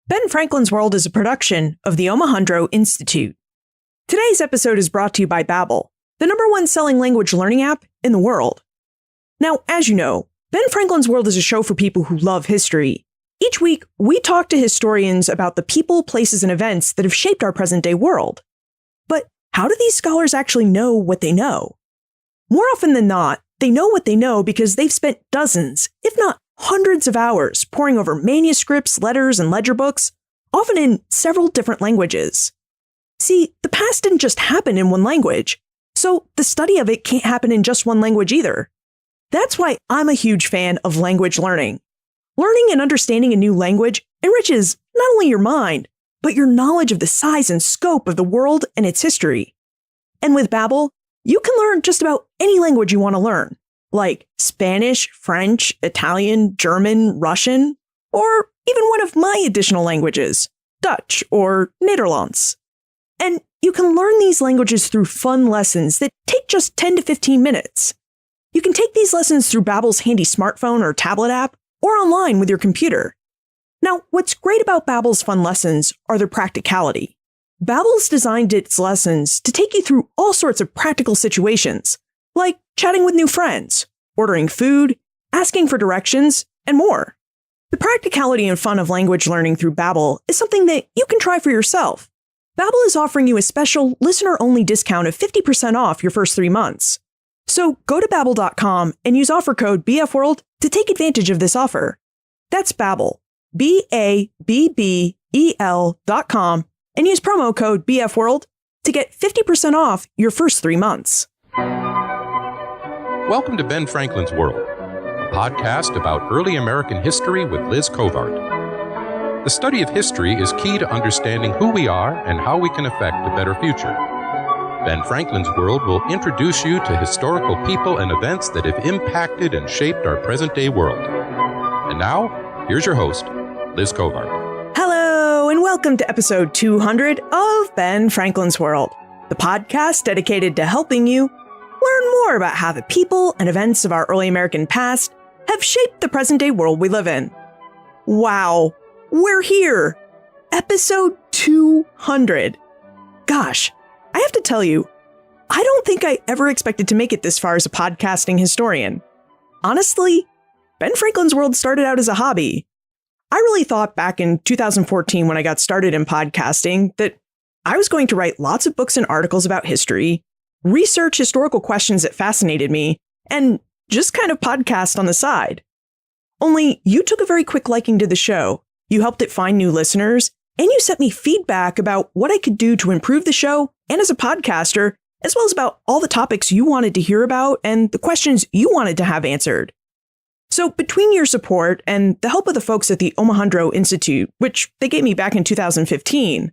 Ben Franklin's World is a production of the Omohundro Institute. Today's episode is brought to you by Babbel, the #1 selling language learning app in the world. Now, as you know, Ben Franklin's World is a show for people who love history. Each week, we talk to historians about the people, places, and events that have shaped our present-day world. But how do these scholars actually know what they know? More often than not, they know what they know because they've spent dozens, if not hundreds of hours poring over manuscripts, letters, and ledger books, often in several different languages. See, the past didn't just happen in one language, so the study of it can't happen in just one language either. That's why I'm a huge fan of language learning. Learning and understanding a new language enriches not only your mind, but your knowledge of the size and scope of the world and its history. And with Babbel, you can learn just about any language you want to learn, like Spanish, French, Italian, German, Russian, or even one of my additional languages, Dutch or Nederlands. And you can learn these languages through fun lessons that take just 10 to 15 minutes. You can take these lessons through Babbel's handy smartphone or tablet app, or online with your computer. Now, what's great about Babbel's fun lessons are their practicality. Babbel's designed its lessons to take you through all sorts of practical situations, like chatting with new friends, ordering food, asking for directions, and more. The practicality and fun of language learning through Babbel is something that you can try for yourself. Babbel is offering you a special listener-only discount of 50% off your first 3 months. So go to Babbel.com and use offer code BFWorld to take advantage of this offer. That's Babbel, BABBEL.com, and use promo code BFWorld to get 50% off your first 3 months. Welcome to Ben Franklin's World, a podcast about early American history with Liz Covart. The study of history is key to understanding who we are and how we can affect a better future. Ben Franklin's World will introduce you to historical people and events that have impacted and shaped our present-day world. And now, here's your host, Liz Covart. Hello, and welcome to episode 200 of Ben Franklin's World, the podcast dedicated to helping you learn more about how the people and events of our early American past have shaped the present-day world we live in. Wow, we're here! Episode 200. Gosh, I have to tell you, I don't think I ever expected to make it this far as a podcasting historian. Honestly, Ben Franklin's World started out as a hobby. I really thought back in 2014 when I got started in podcasting that I was going to write lots of books and articles about history, research historical questions that fascinated me, and just kind of podcast on the side. Only you took a very quick liking to the show, you helped it find new listeners, and you sent me feedback about what I could do to improve the show and as a podcaster, as well as about all the topics you wanted to hear about and the questions you wanted to have answered. So between your support and the help of the folks at the Omohundro Institute, which they gave me back in 2015,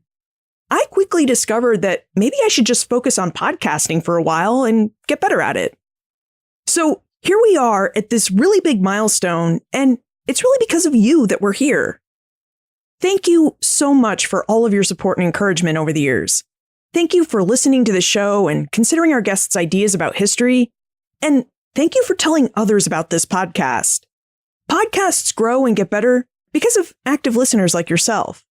I quickly discovered that maybe I should just focus on podcasting for a while and get better at it. So here we are at this really big milestone, and it's really because of you that we're here. Thank you so much for all of your support and encouragement over the years. Thank you for listening to the show and considering our guests' ideas about history. And thank you for telling others about this podcast. Podcasts grow and get better because of active listeners like yourself.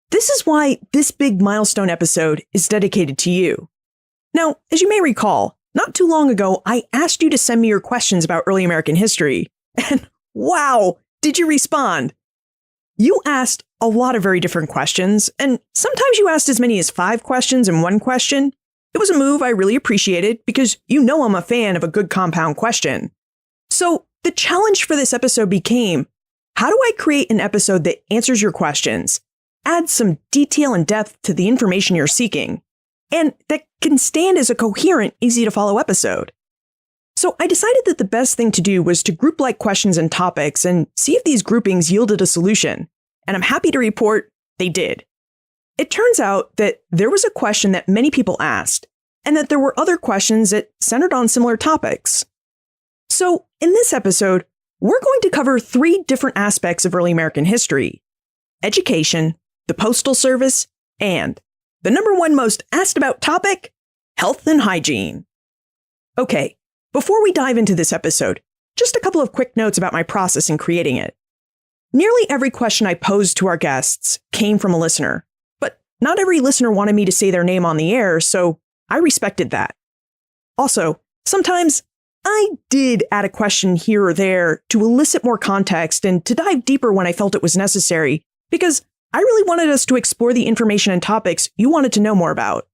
This is why this big milestone episode is dedicated to you. Now, as you may recall, not too long ago, I asked you to send me your questions about early American history. And wow, did you respond? You asked a lot of very different questions, and sometimes you asked as many as 5 questions in one question. It was a move I really appreciated because you know I'm a fan of a good compound question. So the challenge for this episode became, how do I create an episode that answers your questions, adds some detail and depth to the information you're seeking, and that can stand as a coherent, easy-to-follow episode? So I decided that the best thing to do was to group like questions and topics and see if these groupings yielded a solution. And I'm happy to report they did. It turns out that there was a question that many people asked, and that there were other questions that centered on similar topics. So in this episode, we're going to cover 3 different aspects of early American history: education, the postal service, and the #1 most asked about topic, health and hygiene. Okay, before we dive into this episode, just a couple of quick notes about my process in creating it. Nearly every question I posed to our guests came from a listener, but not every listener wanted me to say their name on the air, so I respected that. Also, sometimes I did add a question here or there to elicit more context and to dive deeper when I felt it was necessary, because I really wanted us to explore the information and topics you wanted to know more about.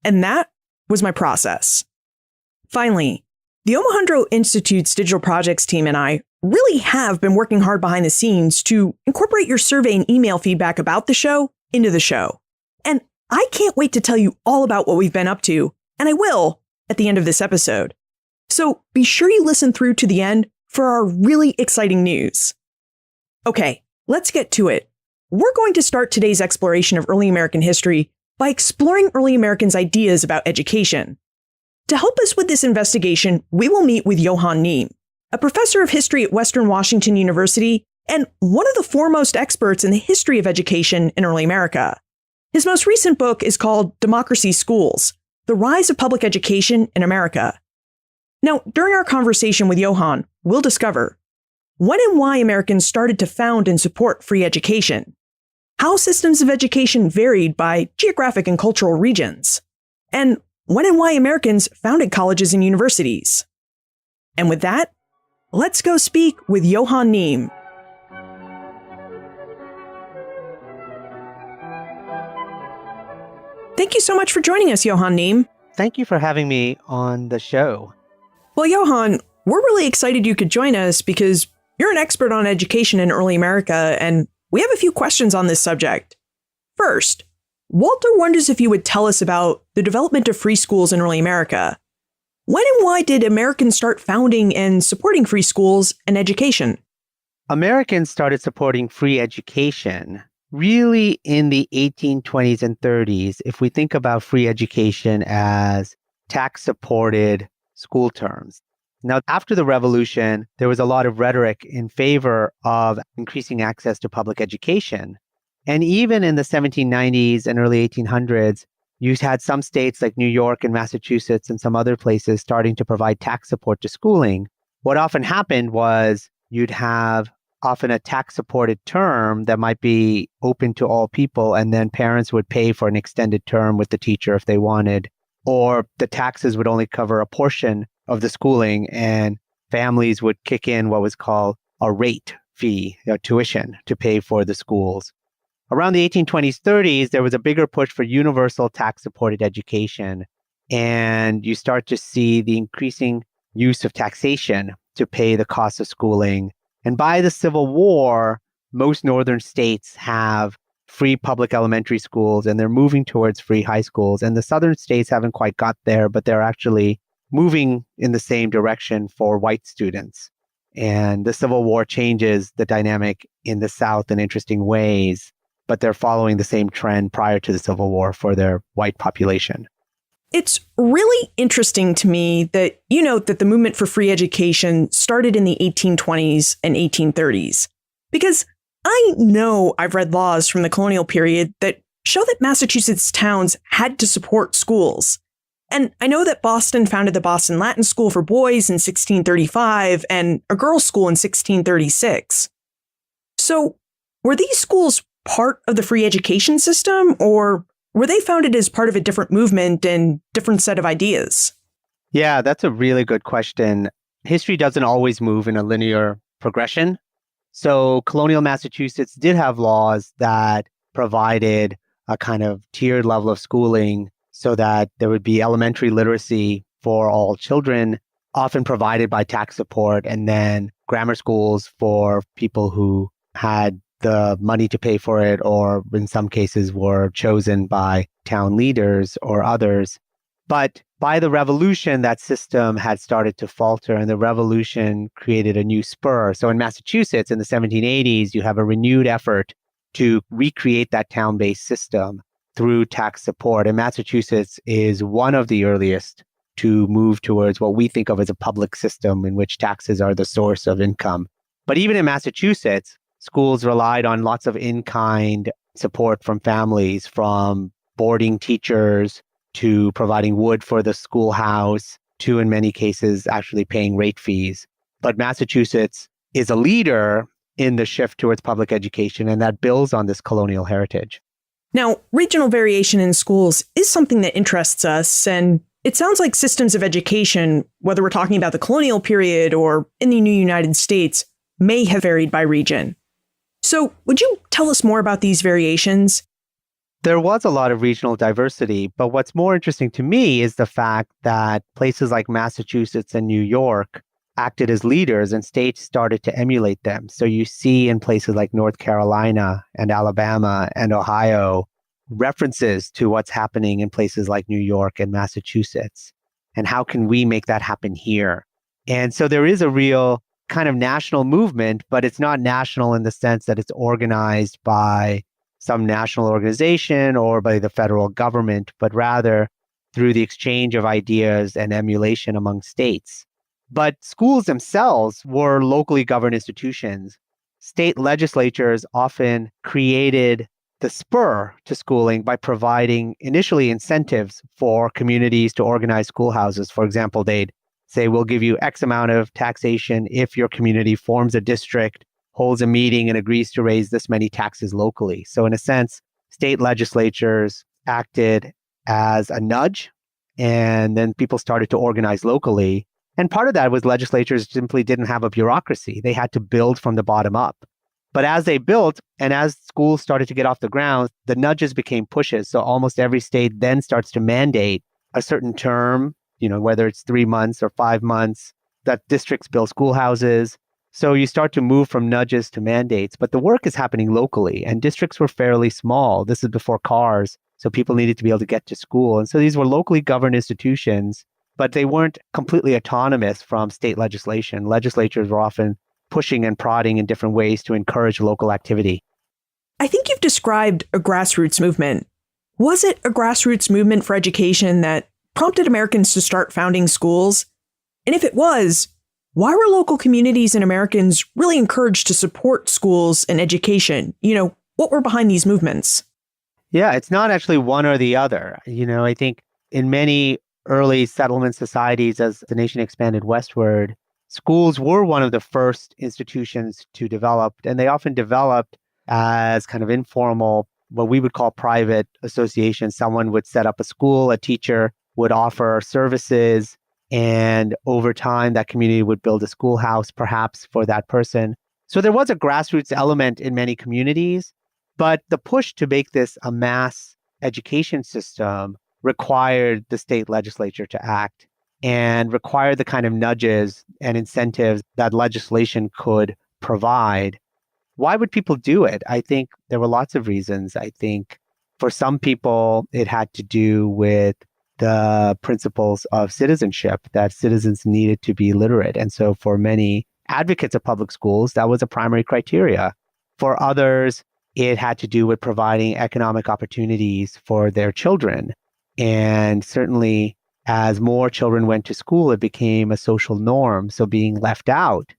And that was my process. Finally, the Omohundro Institute's digital projects team and I really have been working hard behind the scenes to incorporate your survey and email feedback about the show into the show. And I can't wait to tell you all about what we've been up to, and I will at the end of this episode. So be sure you listen through to the end for our really exciting news. Okay, let's get to it. We're going to start today's exploration of early American history by exploring early Americans' ideas about education. To help us with this investigation, we will meet with Johann Neem, a professor of history at Western Washington University and one of the foremost experts in the history of education in early America. His most recent book is called Democracy Schools: The Rise of Public Education in America. Now, during our conversation with Johann, we'll discover when and why Americans started to found and support free education, how systems of education varied by geographic and cultural regions, and when and why Americans founded colleges and universities. And with that, let's go speak with Johann Neem. Thank you so much for joining us, Johann Neem. Thank you for having me on the show. Well, Johann, we're really excited you could join us because you're an expert on education in early America, and we have a few questions on this subject. First, Walter wonders if you would tell us about the development of free schools in early America. When and why did Americans start founding and supporting free schools and education? Americans started supporting free education really in the 1820s and 30s, if we think about free education as tax-supported school terms. Now, after the Revolution, there was a lot of rhetoric in favor of increasing access to public education. And even in the 1790s and early 1800s, you had some states like New York and Massachusetts and some other places starting to provide tax support to schooling. What often happened was you'd have often a tax-supported term that might be open to all people, and then parents would pay for an extended term with the teacher if they wanted, or the taxes would only cover a portion of the schooling, and families would kick in what was called a rate fee, tuition, to pay for the schools. Around the 1820s, 30s, there was a bigger push for universal tax-supported education, and you start to see the increasing use of taxation to pay the cost of schooling. And by the Civil War, most northern states have free public elementary schools, and they're moving towards free high schools. And the southern states haven't quite got there, but they're actually moving in the same direction for white students. And the Civil War changes the dynamic in the South in interesting ways, but they're following the same trend prior to the Civil War for their white population. It's really interesting to me that you note that the movement for free education started in the 1820s and 1830s, because I know I've read laws from the colonial period that show that Massachusetts towns had to support schools. And I know that Boston founded the Boston Latin School for boys in 1635 and a girls' school in 1636. So were these schools part of the free education system, or were they founded as part of a different movement and different set of ideas? Yeah, that's a really good question. History doesn't always move in a linear progression. So colonial Massachusetts did have laws that provided a kind of tiered level of schooling so that there would be elementary literacy for all children, often provided by tax support, and then grammar schools for people who had the money to pay for it, or in some cases were chosen by town leaders or others. But by the Revolution, that system had started to falter, and the Revolution created a new spur. So in Massachusetts in the 1780s, you have a renewed effort to recreate that town-based system through tax support. And Massachusetts is one of the earliest to move towards what we think of as a public system in which taxes are the source of income. But even in Massachusetts, schools relied on lots of in-kind support from families, from boarding teachers to providing wood for the schoolhouse to, in many cases, actually paying rate fees. But Massachusetts is a leader in the shift towards public education, and that builds on this colonial heritage. Now, regional variation in schools is something that interests us, and it sounds like systems of education, whether we're talking about the colonial period or in the new United States, may have varied by region. So, would you tell us more about these variations? There was a lot of regional diversity, but what's more interesting to me is the fact that places like Massachusetts and New York acted as leaders and states started to emulate them. So you see in places like North Carolina and Alabama and Ohio references to what's happening in places like New York and Massachusetts. And how can we make that happen here? And so there is a real kind of national movement, but it's not national in the sense that it's organized by some national organization or by the federal government, but rather through the exchange of ideas and emulation among states. But schools themselves were locally governed institutions. State legislatures often created the spur to schooling by providing initially incentives for communities to organize schoolhouses. For example, they'd say, we'll give you X amount of taxation if your community forms a district, holds a meeting, and agrees to raise this many taxes locally. So in a sense, state legislatures acted as a nudge, and then people started to organize locally. And part of that was legislatures simply didn't have a bureaucracy. They had to build from the bottom up. But as they built and as schools started to get off the ground, the nudges became pushes. So almost every state then starts to mandate a certain term, whether it's 3 months or 5 months, that districts build schoolhouses. So you start to move from nudges to mandates, but the work is happening locally and districts were fairly small. This is before cars. So people needed to be able to get to school. And so these were locally governed institutions, but they weren't completely autonomous from state legislation. Legislatures were often pushing and prodding in different ways to encourage local activity. I think you've described a grassroots movement. Was it a grassroots movement for education that prompted Americans to start founding schools? And if it was, why were local communities and Americans really encouraged to support schools and education? What were behind these movements? Yeah, it's not actually one or the other. I think in many early settlement societies, as the nation expanded westward, schools were one of the first institutions to develop, and they often developed as kind of informal, what we would call private associations. Someone would set up a school, a teacher would offer services, and over time, that community would build a schoolhouse, perhaps for that person. So there was a grassroots element in many communities, but the push to make this a mass education system required the state legislature to act and required the kind of nudges and incentives that legislation could provide. Why would people do it? I think there were lots of reasons. I think for some people, it had to do with the principles of citizenship, that citizens needed to be literate. And so for many advocates of public schools, that was a primary criteria. For others, it had to do with providing economic opportunities for their children. And certainly, as more children went to school, it became a social norm. So being left out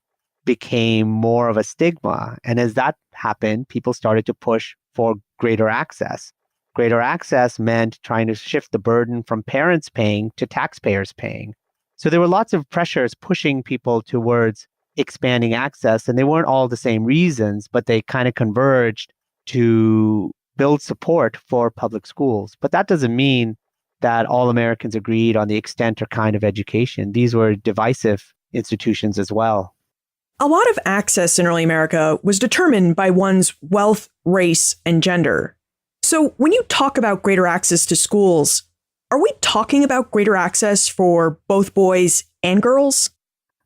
became more of a stigma. And as that happened, people started to push for greater access. Greater access meant trying to shift the burden from parents paying to taxpayers paying. So there were lots of pressures pushing people towards expanding access, and they weren't all the same reasons, but they kind of converged to build support for public schools. But that doesn't mean that all Americans agreed on the extent or kind of education. These were divisive institutions as well. A lot of access in early America was determined by one's wealth, race, and gender. So when you talk about greater access to schools, are we talking about greater access for both boys and girls?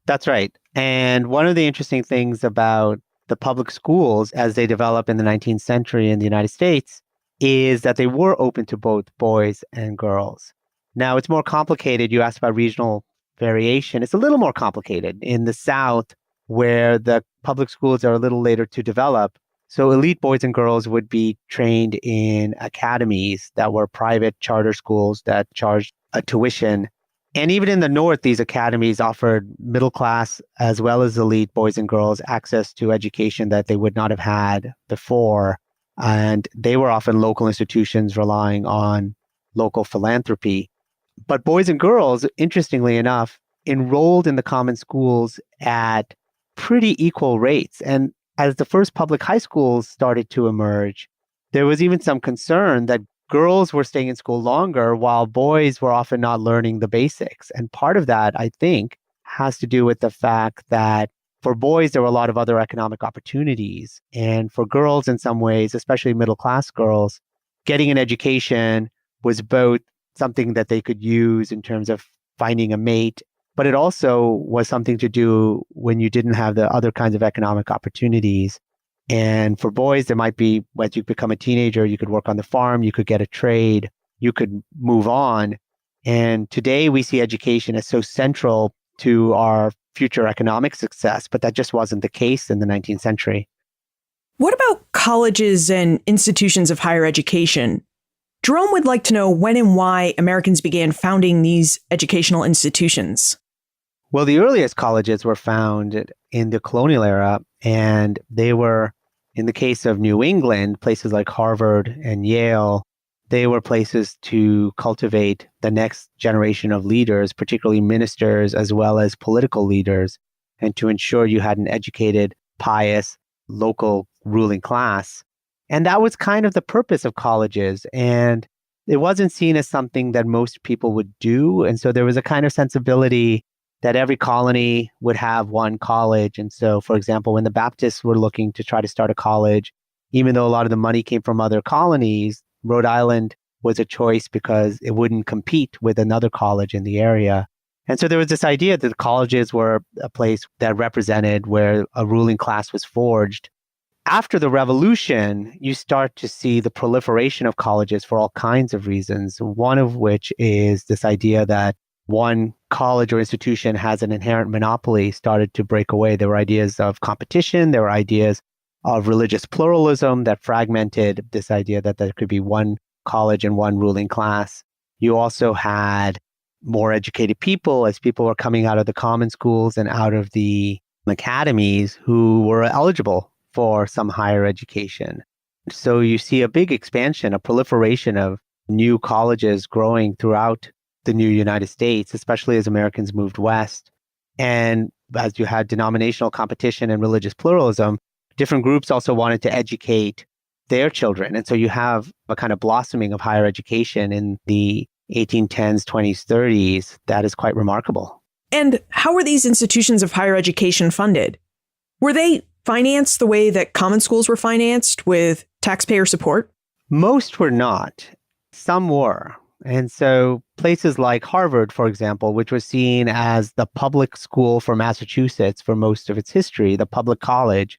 That's right. And one of the interesting things about the public schools as they develop in the 19th century in the United States is that they were open to both boys and girls. Now, it's more complicated. You asked about regional variation. It's a little more complicated in the South, where the public schools are a little later to develop. So elite boys and girls would be trained in academies that were private charter schools that charged a tuition. And even in the North, these academies offered middle class as well as elite boys and girls access to education that they would not have had before. And they were often local institutions relying on local philanthropy. But boys and girls, interestingly enough, enrolled in the common schools at pretty equal rates. And as the first public high schools started to emerge, there was even some concern that girls were staying in school longer while boys were often not learning the basics. And part of that, I think, has to do with the fact that for boys, there were a lot of other economic opportunities. And for girls, in some ways, especially middle class girls, getting an education was both something that they could use in terms of finding a mate, but it also was something to do when you didn't have the other kinds of economic opportunities. And for boys, there might be, as you become a teenager, you could work on the farm, you could get a trade, you could move on. And today we see education as so central to our future economic success, but that just wasn't the case in the 19th century. What about colleges and institutions of higher education? Jerome would like to know when and why Americans began founding these educational institutions. Well, the earliest colleges were founded in the colonial era, and they were, in the case of New England, places like Harvard and Yale, they were places to cultivate the next generation of leaders, particularly ministers as well as political leaders, and to ensure you had an educated, pious, local ruling class. And that was kind of the purpose of colleges. And it wasn't seen as something that most people would do. And so there was a kind of sensibility that every colony would have one college. And so, for example, when the Baptists were looking to try to start a college, even though a lot of the money came from other colonies, Rhode Island was a choice because it wouldn't compete with another college in the area. And so there was this idea that the colleges were a place that represented where a ruling class was forged. After the revolution, you start to see the proliferation of colleges for all kinds of reasons, one of which is this idea that one college or institution has an inherent monopoly started to break away. There were ideas of competition, there were ideas of religious pluralism that fragmented this idea that there could be one college and one ruling class. You also had more educated people as people were coming out of the common schools and out of the academies who were eligible for some higher education. So you see a big expansion, a proliferation of new colleges growing throughout the new United States, especially as Americans moved west. And as you had denominational competition and religious pluralism, different groups also wanted to educate their children. And so you have a kind of blossoming of higher education in the 1810s, 20s, 30s that is quite remarkable. And how were these institutions of higher education funded? Were they financed the way that common schools were financed, with taxpayer support? Most were not. Some were. And so places like Harvard, for example, which was seen as the public school for Massachusetts for most of its history, the public college,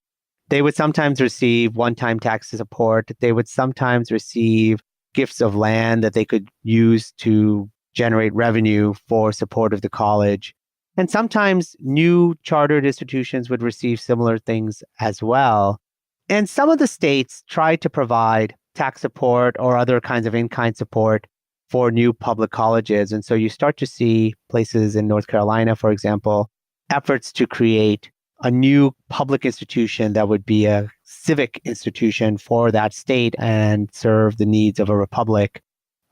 they would sometimes receive one-time tax support. They would sometimes receive gifts of land that they could use to generate revenue for support of the college. And sometimes new chartered institutions would receive similar things as well. And some of the states tried to provide tax support or other kinds of in-kind support for new public colleges. And so you start to see places in North Carolina, for example, efforts to create a new public institution that would be a civic institution for that state and serve the needs of a republic.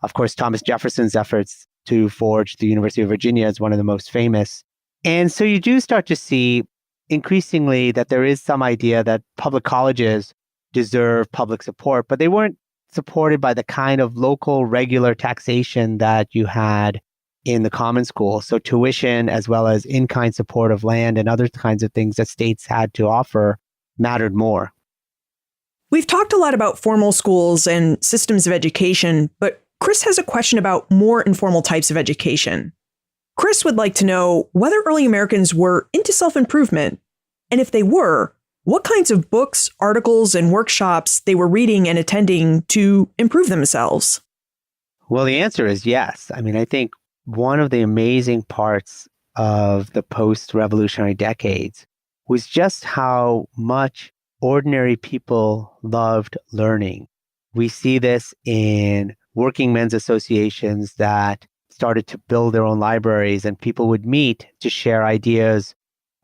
Of course, Thomas Jefferson's efforts to forge the University of Virginia is one of the most famous. And so you do start to see increasingly that there is some idea that public colleges deserve public support, but they weren't supported by the kind of local regular taxation that you had in the common school. So tuition, as well as in-kind support of land and other kinds of things that states had to offer, mattered more. We've talked a lot about formal schools and systems of education, but Chris has a question about more informal types of education. Chris would like to know whether early Americans were into self-improvement, and if they were, what kinds of books, articles, and workshops they were reading and attending to improve themselves. Well, the answer is yes. I mean, I think one of the amazing parts of the post-revolutionary decades was just how much ordinary people loved learning. We see this in working men's associations that started to build their own libraries, and people would meet to share ideas.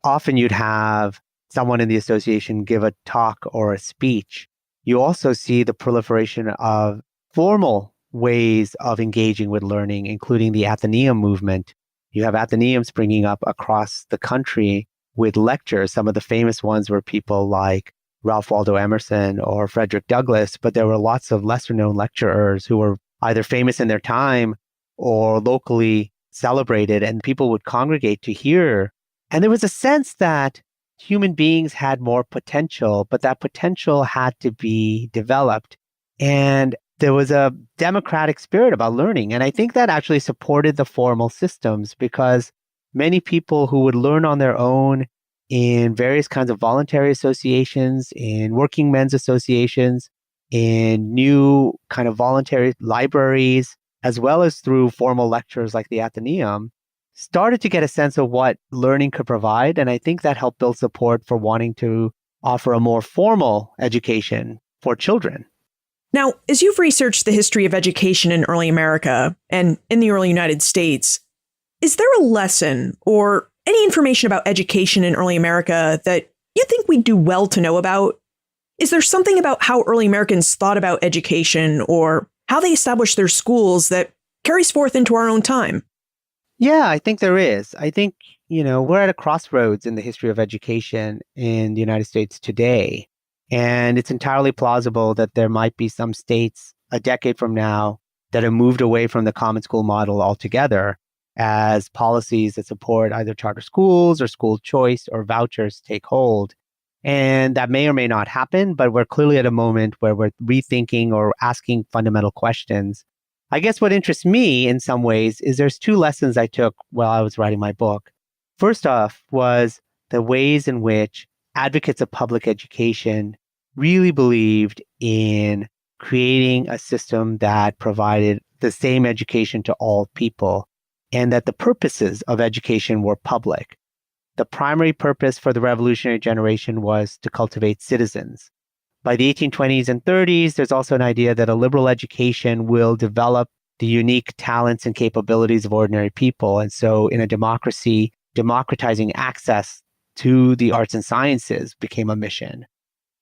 Often you'd have someone in the association give a talk or a speech. You also see the proliferation of formal ways of engaging with learning, including the Athenaeum movement. You have Athenaeum springing up across the country with lectures. Some of the famous ones were people like Ralph Waldo Emerson or Frederick Douglass, but there were lots of lesser known lecturers who were either famous in their time or locally celebrated, and people would congregate to hear. And there was a sense that human beings had more potential, but that potential had to be developed. And there was a democratic spirit about learning. And I think that actually supported the formal systems because many people who would learn on their own in various kinds of voluntary associations, in working men's associations, in new kind of voluntary libraries, as well as through formal lectures like the Athenaeum, started to get a sense of what learning could provide. And I think that helped build support for wanting to offer a more formal education for children. Now, as you've researched the history of education in early America and in the early United States, is there a lesson or any information about education in early America that you think we'd do well to know about? Is there something about how early Americans thought about education or how they established their schools that carries forth into our own time? Yeah, I think there is. I think, we're at a crossroads in the history of education in the United States today. And it's entirely plausible that there might be some states a decade from now that have moved away from the common school model altogether as policies that support either charter schools or school choice or vouchers take hold. And that may or may not happen, but we're clearly at a moment where we're rethinking or asking fundamental questions. I guess what interests me in some ways is there's two lessons I took while I was writing my book. First off was the ways in which advocates of public education really believed in creating a system that provided the same education to all people and that the purposes of education were public. The primary purpose for the revolutionary generation was to cultivate citizens. By the 1820s and 30s, there's also an idea that a liberal education will develop the unique talents and capabilities of ordinary people. And so in a democracy, democratizing access to the arts and sciences became a mission.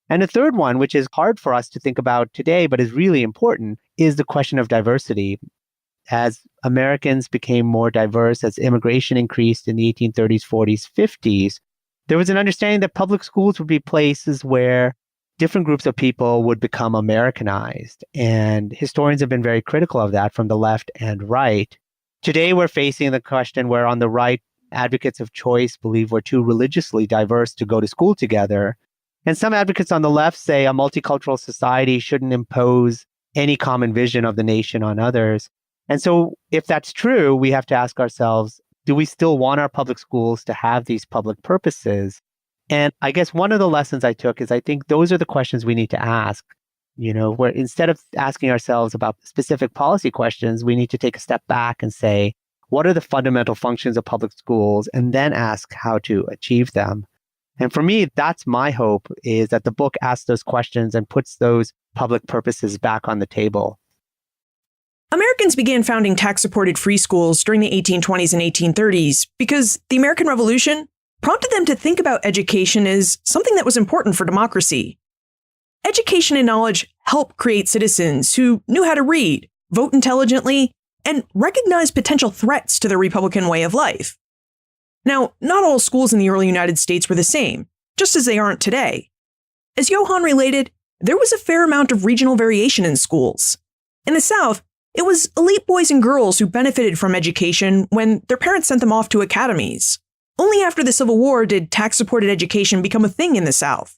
And the third one, which is hard for us to think about today, but is really important, is the question of diversity. As Americans became more diverse, as immigration increased in the 1830s, 40s, 50s, there was an understanding that public schools would be places where different groups of people would become Americanized. And historians have been very critical of that from the left and right. Today, we're facing the question where on the right, advocates of choice believe we're too religiously diverse to go to school together. And some advocates on the left say a multicultural society shouldn't impose any common vision of the nation on others. And so if that's true, we have to ask ourselves, do we still want our public schools to have these public purposes? And I guess one of the lessons I took is I think those are the questions we need to ask, where instead of asking ourselves about specific policy questions, we need to take a step back and say, what are the fundamental functions of public schools? And then ask how to achieve them. And for me, that's my hope, is that the book asks those questions and puts those public purposes back on the table. Americans began founding tax-supported free schools during the 1820s and 1830s because the American Revolution prompted them to think about education as something that was important for democracy. Education and knowledge helped create citizens who knew how to read, vote intelligently, and recognize potential threats to the Republican way of life. Now, not all schools in the early United States were the same, just as they aren't today. As Johann related, there was a fair amount of regional variation in schools. In the South, it was elite boys and girls who benefited from education when their parents sent them off to academies. Only after the Civil War did tax-supported education become a thing in the South.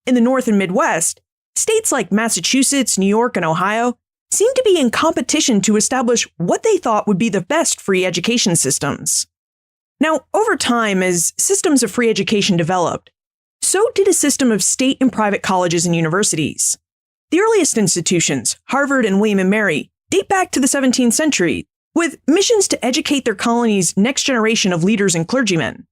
In the North and Midwest, states like Massachusetts, New York, and Ohio seemed to be in competition to establish what they thought would be the best free education systems. Now, over time, as systems of free education developed, so did a system of state and private colleges and universities. The earliest institutions, Harvard and William and Mary, date back to the 17th century, with missions to educate their colonies' next generation of leaders and clergymen.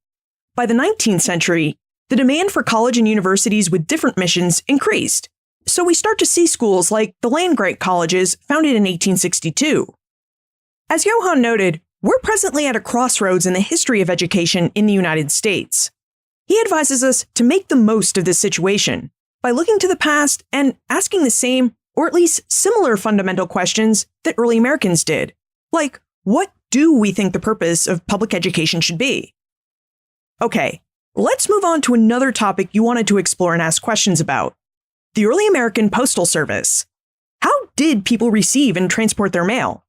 By the 19th century, the demand for college and universities with different missions increased, so we start to see schools like the land-grant colleges founded in 1862. As Johann noted, we're presently at a crossroads in the history of education in the United States. He advises us to make the most of this situation by looking to the past and asking the same, or at least similar fundamental questions that early Americans did. Like, what do we think the purpose of public education should be? Okay, let's move on to another topic you wanted to explore and ask questions about: the early American postal service. How did people receive and transport their mail?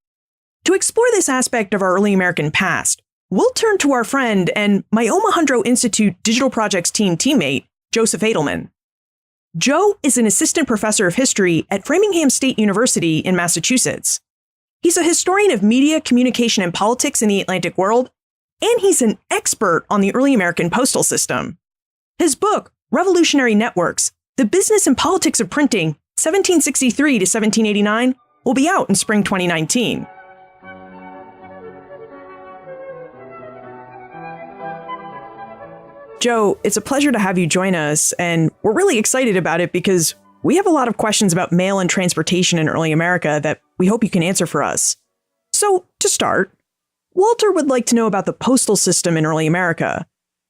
To explore this aspect of our early American past, we'll turn to our friend and my Omohundro Institute Digital Projects teammate, Joseph Adelman. Joe is an assistant professor of history at Framingham State University in Massachusetts. He's a historian of media, communication, and politics in the Atlantic world, and he's an expert on the early American postal system. His book, Revolutionary Networks: The Business and Politics of Printing, 1763 to 1789, will be out in spring 2019. Joe, it's a pleasure to have you join us, and we're really excited about it because we have a lot of questions about mail and transportation in early America that we hope you can answer for us. So, to start, Walter would like to know about the postal system in early America.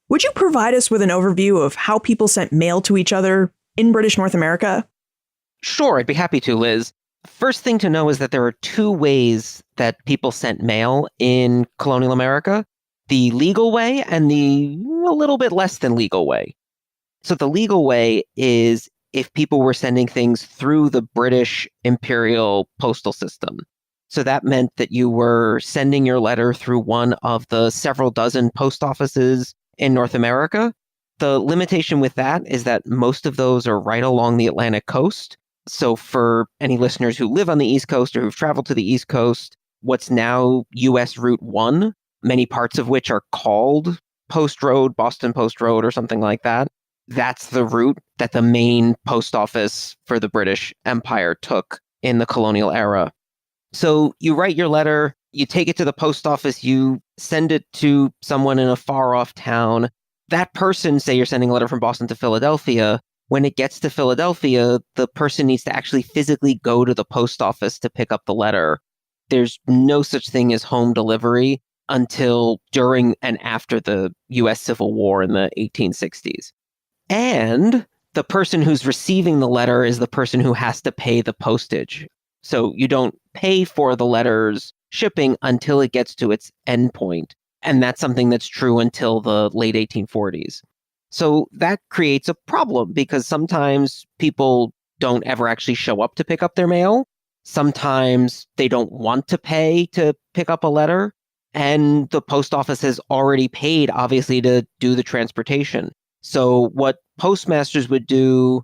Would you provide us with an overview of how people sent mail to each other in British North America? Sure, I'd be happy to, Liz. First thing to know is that there are two ways that people sent mail in colonial America: the legal way and the a little bit less than legal way. So the legal way is if people were sending things through the British imperial postal system. So that meant that you were sending your letter through one of the several dozen post offices in North America. The limitation with that is that most of those are right along the Atlantic coast. So for any listeners who live on the East Coast or who've traveled to the East Coast, what's now US Route 1, many parts of which are called Post Road, Boston Post Road, or something like that, that's the route that the main post office for the British Empire took in the colonial era. So you write your letter, you take it to the post office, you send it to someone in a far-off town. That person, say you're sending a letter from Boston to Philadelphia, when it gets to Philadelphia, the person needs to actually physically go to the post office to pick up the letter. There's no such thing as home delivery until during and after the US Civil War in the 1860s. And the person who's receiving the letter is the person who has to pay the postage. So you don't pay for the letter's shipping until it gets to its endpoint. And that's something that's true until the late 1840s. So that creates a problem because sometimes people don't ever actually show up to pick up their mail. Sometimes they don't want to pay to pick up a letter. And the post office has already paid, obviously, to do the transportation. So what postmasters would do,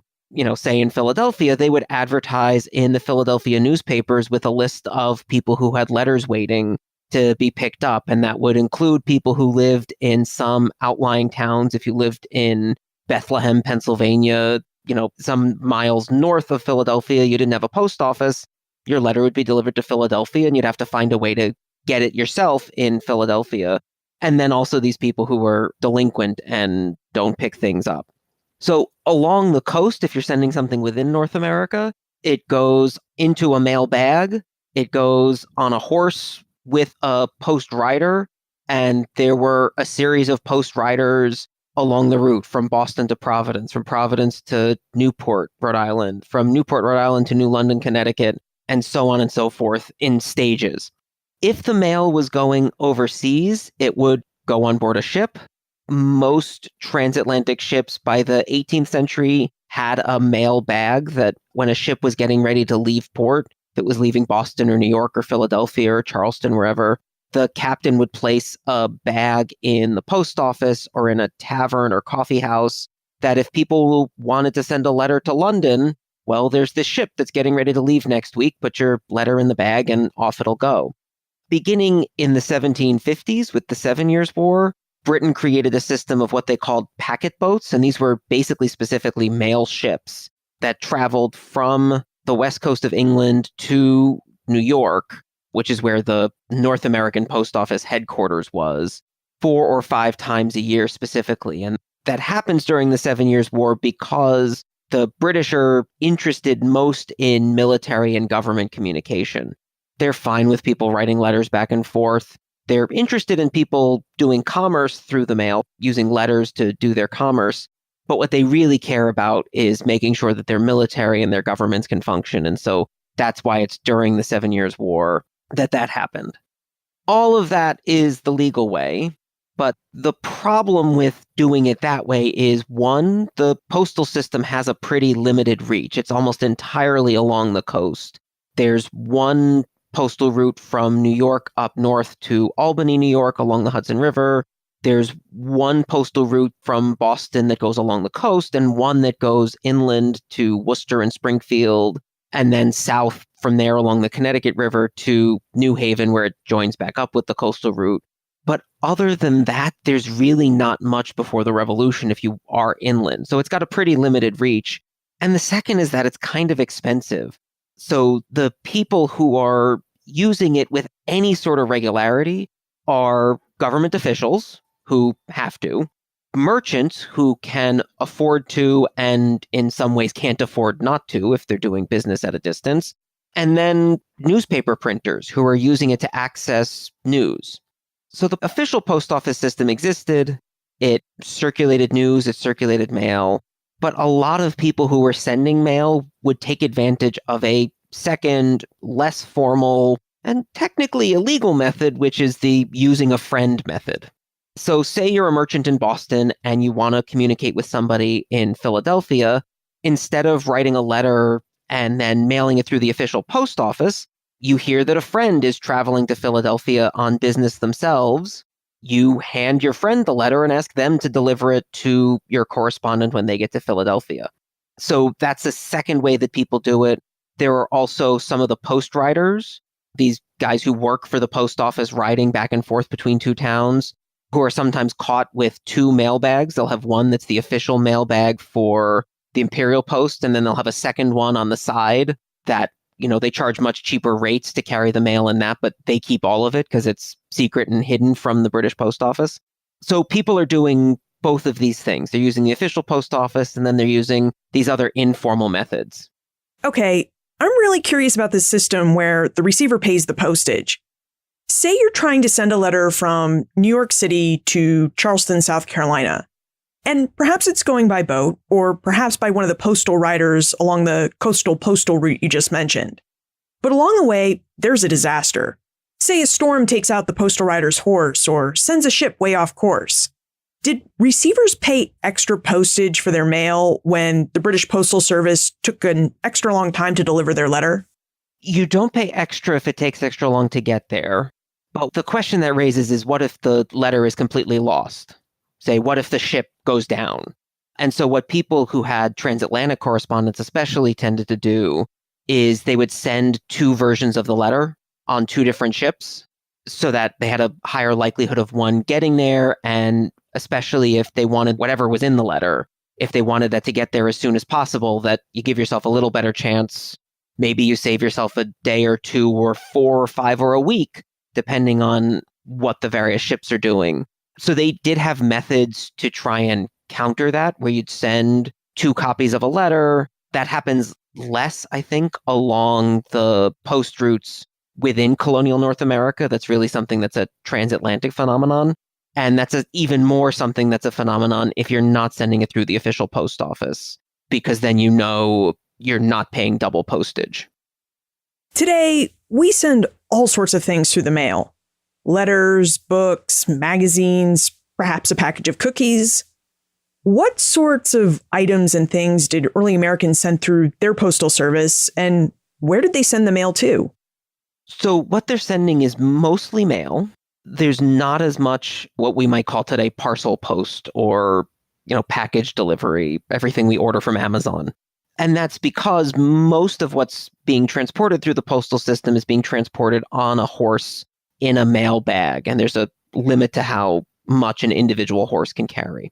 say in Philadelphia, they would advertise in the Philadelphia newspapers with a list of people who had letters waiting to be picked up. And that would include people who lived in some outlying towns. If you lived in Bethlehem, Pennsylvania, some miles north of Philadelphia, you didn't have a post office, your letter would be delivered to Philadelphia and you'd have to find a way to get it yourself in Philadelphia. And then also these people who were delinquent and don't pick things up. So along the coast, if you're sending something within North America, it goes into a mail bag, it goes on a horse with a post rider, and there were a series of post riders along the route from Boston to Providence, from Providence to Newport, Rhode Island, from Newport, Rhode Island to New London, Connecticut, and so on and so forth in stages. If the mail was going overseas, it would go on board a ship. Most transatlantic ships by the 18th century had a mail bag that when a ship was getting ready to leave port, if it was leaving Boston or New York or Philadelphia or Charleston, wherever, the captain would place a bag in the post office or in a tavern or coffee house that if people wanted to send a letter to London, well, there's this ship that's getting ready to leave next week, put your letter in the bag and off it'll go. Beginning in the 1750s with the 7 Years' War, Britain created a system of what they called packet boats, and these were basically specifically mail ships that traveled from the west coast of England to New York, which is where the North American Post Office headquarters was, 4 or 5 times a year specifically. And that happens during the 7 Years' War because the British are interested most in military and government communication. They're fine with people writing letters back and forth. They're interested in people doing commerce through the mail, using letters to do their commerce. But what they really care about is making sure that their military and their governments can function. And so that's why it's during the 7 Years' War that happened. All of that is the legal way. But the problem with doing it that way is, one, the postal system has a pretty limited reach. It's almost entirely along the coast. There's one postal route from New York up north to Albany, New York, along the Hudson River. There's one postal route from Boston that goes along the coast, and one that goes inland to Worcester and Springfield, and then south from there along the Connecticut River to New Haven, where it joins back up with the coastal route. But other than that, there's really not much before the Revolution if you are inland. So it's got a pretty limited reach. And the second is that it's kind of expensive. So the people who are using it with any sort of regularity are government officials who have to, merchants who can afford to and in some ways can't afford not to if they're doing business at a distance, and then newspaper printers who are using it to access news. So the official post office system existed. It circulated news, it circulated mail, but a lot of people who were sending mail would take advantage of a second, less formal, and technically illegal method, which is the using a friend method. So say you're a merchant in Boston and you want to communicate with somebody in Philadelphia, instead of writing a letter and then mailing it through the official post office, you hear that a friend is traveling to Philadelphia on business themselves. You hand your friend the letter and ask them to deliver it to your correspondent when they get to Philadelphia. So that's the second way that people do it. There are also some of the post riders, these guys who work for the post office riding back and forth between two towns, who are sometimes caught with two mail bags. They'll have one that's the official mail bag for the Imperial Post, and then they'll have a second one on the side that, they charge much cheaper rates to carry the mail in that, but they keep all of it because it's secret and hidden from the British Post Office. So people are doing both of these things. They're using the official post office, and then they're using these other informal methods. Okay, I'm really curious about this system where the receiver pays the postage. Say you're trying to send a letter from New York City to Charleston, South Carolina, and perhaps it's going by boat, or perhaps by one of the postal riders along the coastal postal route you just mentioned. But along the way, there's a disaster. Say a storm takes out the postal rider's horse or sends a ship way off course. Did receivers pay extra postage for their mail when the British Postal Service took an extra long time to deliver their letter? You don't pay extra if it takes extra long to get there. But the question that raises is, what if the letter is completely lost? Say, what if the ship goes down? And so what people who had transatlantic correspondence especially tended to do is they would send two versions of the letter on two different ships so that they had a higher likelihood of one getting there. And especially if they wanted whatever was in the letter, if they wanted that to get there as soon as possible, that you give yourself a little better chance. Maybe you save yourself a day or two or 4 or 5 or a week, depending on what the various ships are doing. So they did have methods to try and counter that, where you'd send 2 copies of a letter. That happens less, I think, along the post routes within colonial North America. That's really something that's a transatlantic phenomenon. And that's even more something that's a phenomenon if you're not sending it through the official post office, because then you're not paying double postage. Today, we send all sorts of things through the mail. Letters, books, magazines, perhaps a package of cookies. What sorts of items and things did early Americans send through their postal service, and where did they send the mail to? So what they're sending is mostly mail. There's not as much what we might call today parcel post or, package delivery, everything we order from Amazon. And that's because most of what's being transported through the postal system is being transported on a horse in a mail bag, and there's a limit to how much an individual horse can carry.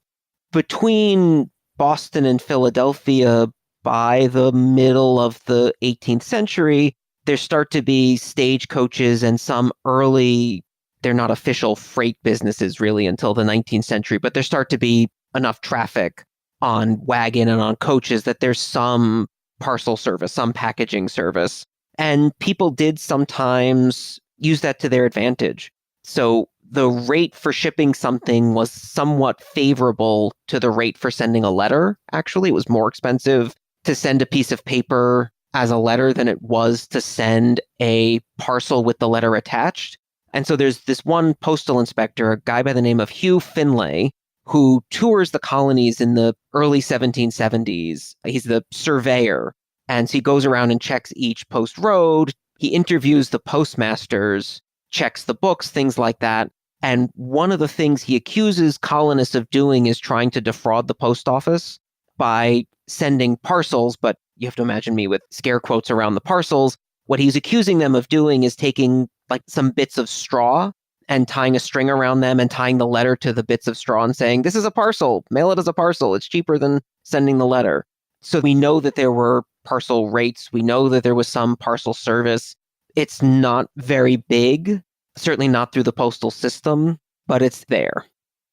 Between Boston and Philadelphia, by the middle of the 18th century, there start to be stagecoaches and some early, they're not official freight businesses really until the 19th century, but there start to be enough traffic on wagon and on coaches that there's some parcel service, some packaging service. And people did sometimes use that to their advantage. So the rate for shipping something was somewhat favorable to the rate for sending a letter. Actually, it was more expensive to send a piece of paper as a letter than it was to send a parcel with the letter attached. And so there's this one postal inspector, a guy by the name of Hugh Finlay, who tours the colonies in the early 1770s. He's the surveyor. And so he goes around and checks each post road. He interviews the postmasters, checks the books, things like that. And one of the things he accuses colonists of doing is trying to defraud the post office by sending parcels, but you have to imagine me with scare quotes around the parcels. What he's accusing them of doing is taking like some bits of straw and tying a string around them and tying the letter to the bits of straw and saying, this is a parcel, mail it as a parcel. It's cheaper than sending the letter. So we know that there were parcel rates. We know that there was some parcel service. It's not very big, certainly not through the postal system, but it's there.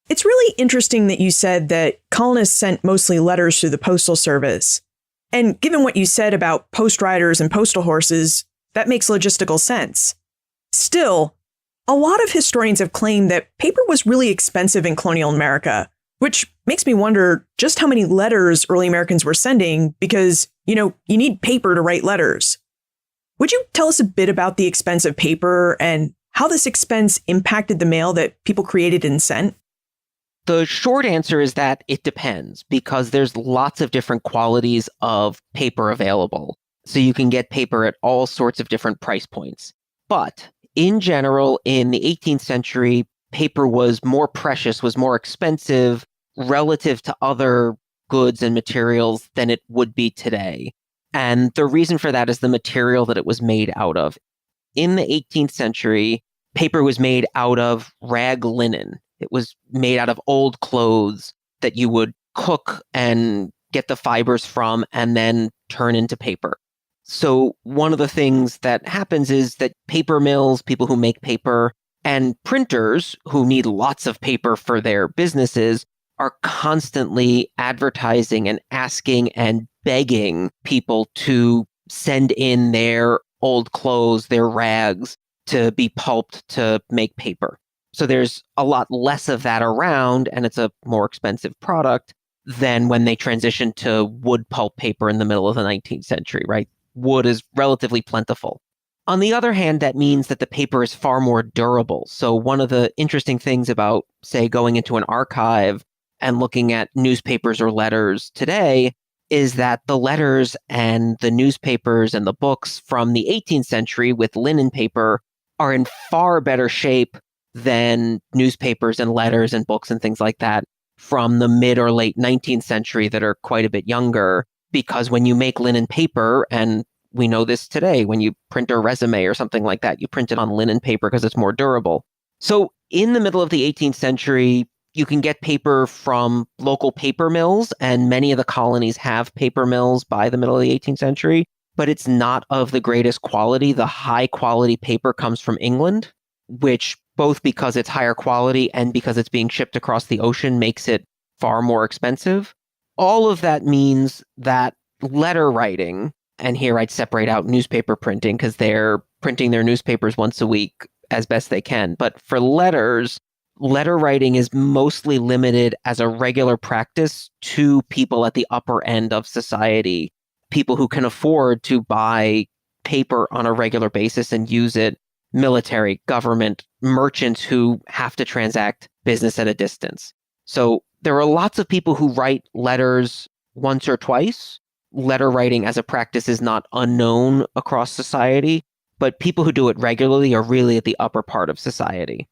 It's really interesting that you said that colonists sent mostly letters through the postal service. And given what you said about post riders and postal horses, that makes logistical sense. Still, a lot of historians have claimed that paper was really expensive in colonial America, which makes me wonder just how many letters early Americans were sending because, you need paper to write letters. Would you tell us a bit about the expense of paper and how this expense impacted the mail that people created and sent? The short answer is that it depends because there's lots of different qualities of paper available. So you can get paper at all sorts of different price points. But in general, in the 18th century, paper was more precious, was more expensive relative to other goods and materials than it would be today. And the reason for that is the material that it was made out of. In the 18th century, paper was made out of rag linen. It was made out of old clothes that you would cook and get the fibers from and then turn into paper. So one of the things that happens is that paper mills, people who make paper, and printers who need lots of paper for their businesses are constantly advertising and asking and begging people to send in their old clothes, their rags, to be pulped to make paper. So there's a lot less of that around, and it's a more expensive product than when they transitioned to wood pulp paper in the middle of the 19th century, right? Wood is relatively plentiful. On the other hand, that means that the paper is far more durable. So one of the interesting things about, say, going into an archive and looking at newspapers or letters today is that the letters and the newspapers and the books from the 18th century with linen paper are in far better shape than newspapers and letters and books and things like that from the mid or late 19th century that are quite a bit younger. Because when you make linen paper, and we know this today, when you print a resume or something like that, you print it on linen paper because it's more durable. So in the middle of the 18th century, you can get paper from local paper mills, and many of the colonies have paper mills by the middle of the 18th century, but it's not of the greatest quality. The high quality paper comes from England, which both because it's higher quality and because it's being shipped across the ocean makes it far more expensive. All of that means that letter writing, and here I'd separate out newspaper printing because they're printing their newspapers once a week as best they can. But for letters, letter writing is mostly limited as a regular practice to people at the upper end of society, people who can afford to buy paper on a regular basis and use it, military, government, merchants who have to transact business at a distance. So there are lots of people who write letters once or twice. Letter writing as a practice is not unknown across society, but people who do it regularly are really at the upper part of society.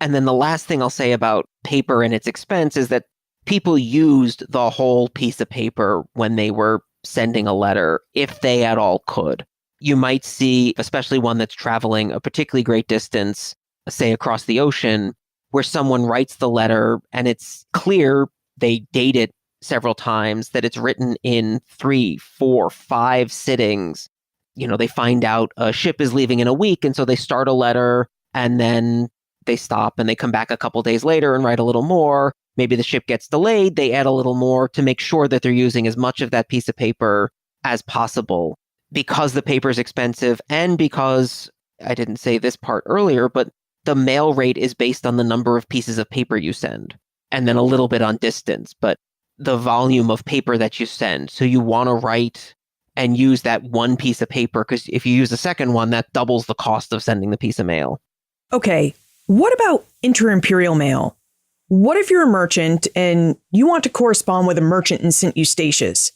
And then the last thing I'll say about paper and its expense is that people used the whole piece of paper when they were sending a letter, if they at all could. You might see, especially one that's traveling a particularly great distance, say across the ocean, where someone writes the letter and it's clear they date it several times, that it's written in 3, 4, 5 sittings. They find out a ship is leaving in a week, and so they start a letter and then they stop and they come back a couple days later and write a little more. Maybe the ship gets delayed, they add a little more to make sure that they're using as much of that piece of paper as possible. Because the paper is expensive and because, I didn't say this part earlier, but the mail rate is based on the number of pieces of paper you send, and then a little bit on distance, but the volume of paper that you send. So you want to write and use that one piece of paper, because if you use a second one, that doubles the cost of sending the piece of mail. Okay, what about inter-imperial mail? What if you're a merchant and you want to correspond with a merchant in St. Eustatius?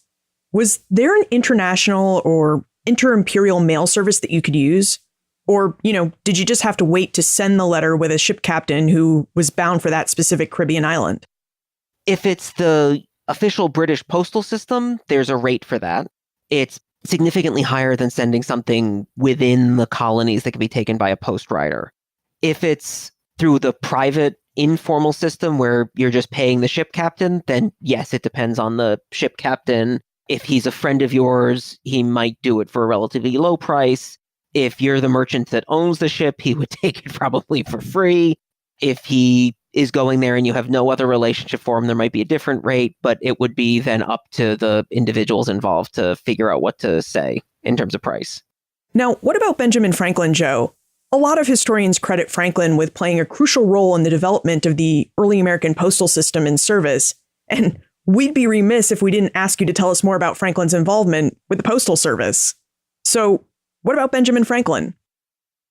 Was there an international or inter-imperial mail service that you could use? Or, did you just have to wait to send the letter with a ship captain who was bound for that specific Caribbean island? If it's the official British postal system, there's a rate for that. It's significantly higher than sending something within the colonies that can be taken by a post rider. If it's through the private informal system where you're just paying the ship captain, then yes, it depends on the ship captain. If he's a friend of yours, he might do it for a relatively low price. If you're the merchant that owns the ship, he would take it probably for free. If he is going there and you have no other relationship for him, there might be a different rate, but it would be then up to the individuals involved to figure out what to say in terms of price. Now, what about Benjamin Franklin, Joe? A lot of historians credit Franklin with playing a crucial role in the development of the early American postal system and service. And we'd be remiss if we didn't ask you to tell us more about Franklin's involvement with the Postal Service. So, what about Benjamin Franklin?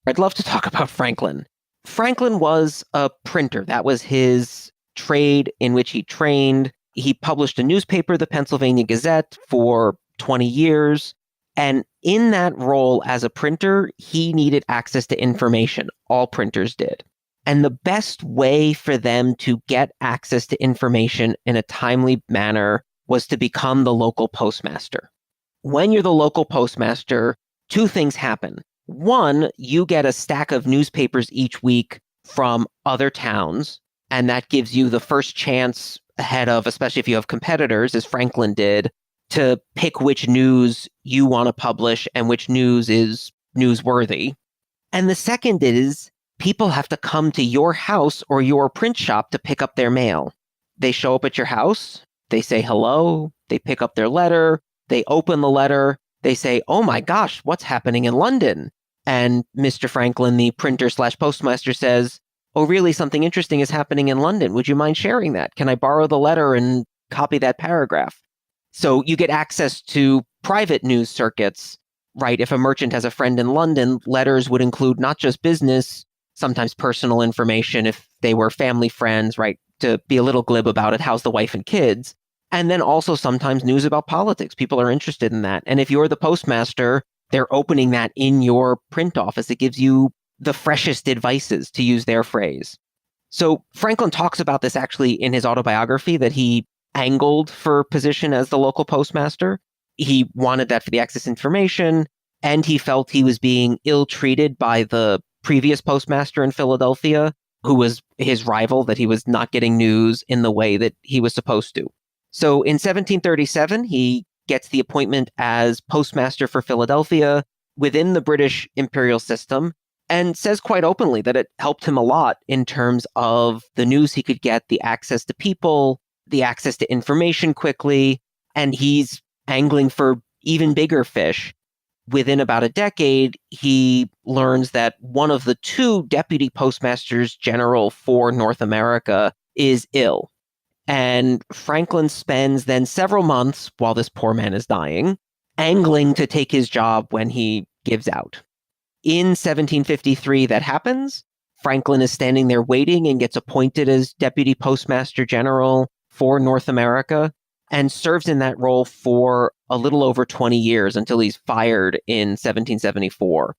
I'd love to talk about Franklin. Franklin was a printer. That was his trade in which he trained. He published a newspaper, the Pennsylvania Gazette, for 20 years. And in that role as a printer, he needed access to information. All printers did. And the best way for them to get access to information in a timely manner was to become the local postmaster. When you're the local postmaster, two things happen. One, you get a stack of newspapers each week from other towns, and that gives you the first chance ahead of, especially if you have competitors, as Franklin did, to pick which news you want to publish and which news is newsworthy. And the second is people have to come to your house or your print shop to pick up their mail. They show up at your house, they say hello, they pick up their letter, they open the letter, they say, oh my gosh, what's happening in London? And Mr. Franklin, the printer/postmaster, says, oh, really, something interesting is happening in London. Would you mind sharing that? Can I borrow the letter and copy that paragraph? So you get access to private news circuits, right? If a merchant has a friend in London, letters would include not just business, sometimes personal information if they were family friends, right? To be a little glib about it, how's the wife and kids? And then also sometimes news about politics. People are interested in that. And if you're the postmaster, they're opening that in your print office. It gives you the freshest advices, to use their phrase. So Franklin talks about this actually in his autobiography, that he angled for position as the local postmaster. He wanted that for the access information, and he felt he was being ill-treated by the previous postmaster in Philadelphia, who was his rival, that he was not getting news in the way that he was supposed to. So in 1737, he gets the appointment as postmaster for Philadelphia within the British imperial system, and says quite openly that it helped him a lot in terms of the news he could get, the access to people, the access to information quickly, and he's angling for even bigger fish. Within about a decade, he learns that one of the two deputy postmasters general for North America is ill. And Franklin spends then several months, while this poor man is dying, angling to take his job when he gives out. In 1753, that happens. Franklin is standing there waiting and gets appointed as Deputy Postmaster General for North America and serves in that role for a little over 20 years until he's fired in 1774.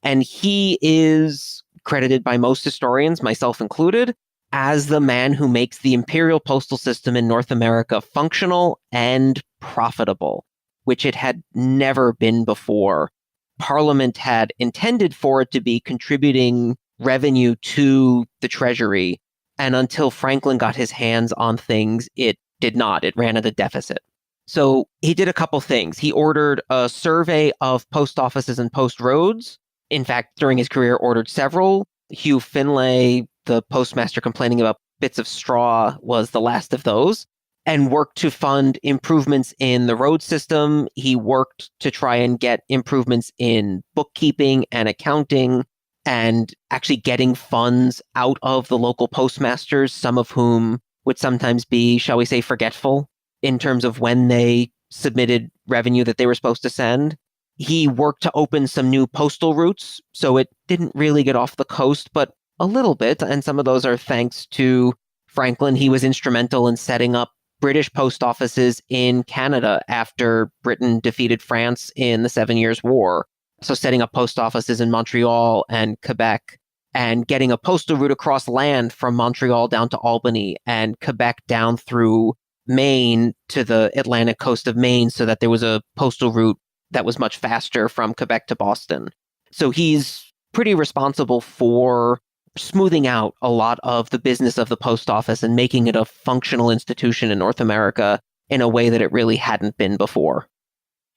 And he is credited by most historians, myself included, as the man who makes the imperial postal system in North America functional and profitable, which it had never been before. Parliament had intended for it to be contributing revenue to the treasury, and until Franklin got his hands on things, it did not. It ran at a deficit. So he did a couple things. He ordered a survey of post offices and post roads. In fact, during his career, ordered several. Hugh Finlay, the postmaster complaining about bits of straw, was the last of those, and worked to fund improvements in the road system. He worked to try and get improvements in bookkeeping and accounting, and actually getting funds out of the local postmasters, some of whom would sometimes be, shall we say, forgetful in terms of when they submitted revenue that they were supposed to send. He worked to open some new postal routes, so it didn't really get off the coast, but a little bit, and some of those are thanks to Franklin. He was instrumental in setting up British post offices in Canada after Britain defeated France in the 7 Years' War. So setting up post offices in Montreal and Quebec, and getting a postal route across land from Montreal down to Albany and Quebec down through Maine to the Atlantic coast of Maine, so that there was a postal route that was much faster from Quebec to Boston. So he's pretty responsible for smoothing out a lot of the business of the post office and making it a functional institution in North America in a way that it really hadn't been before.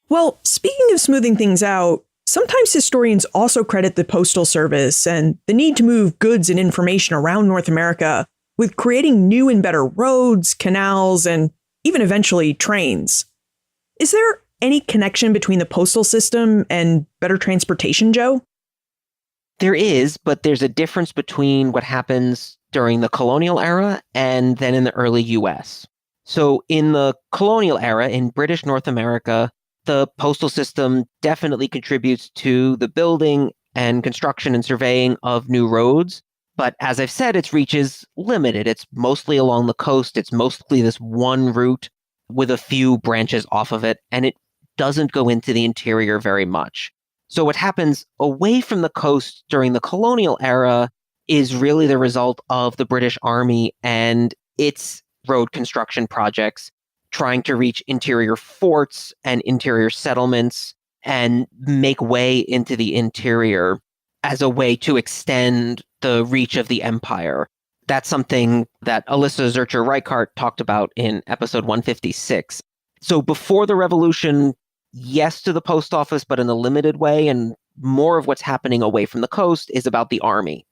Well, speaking of smoothing things out, sometimes historians also credit the Postal Service and the need to move goods and information around North America with creating new and better roads, canals, and even eventually trains. Is there any connection between the postal system and better transportation, Joe? There is, but there's a difference between what happens during the colonial era and then in the early US. So in the colonial era in British North America, the postal system definitely contributes to the building and construction and surveying of new roads. But as I've said, its reach is limited. It's mostly along the coast. It's mostly this one route with a few branches off of it, and it doesn't go into the interior very much. So what happens away from the coast during the colonial era is really the result of the British Army and its road construction projects, trying to reach interior forts and interior settlements and make way into the interior as a way to extend the reach of the empire. That's something that Alyssa Zurcher-Reichart talked about in episode 156. So before the revolution, yes to the post office, but in a limited way, and more of what's happening away from the coast is about the army.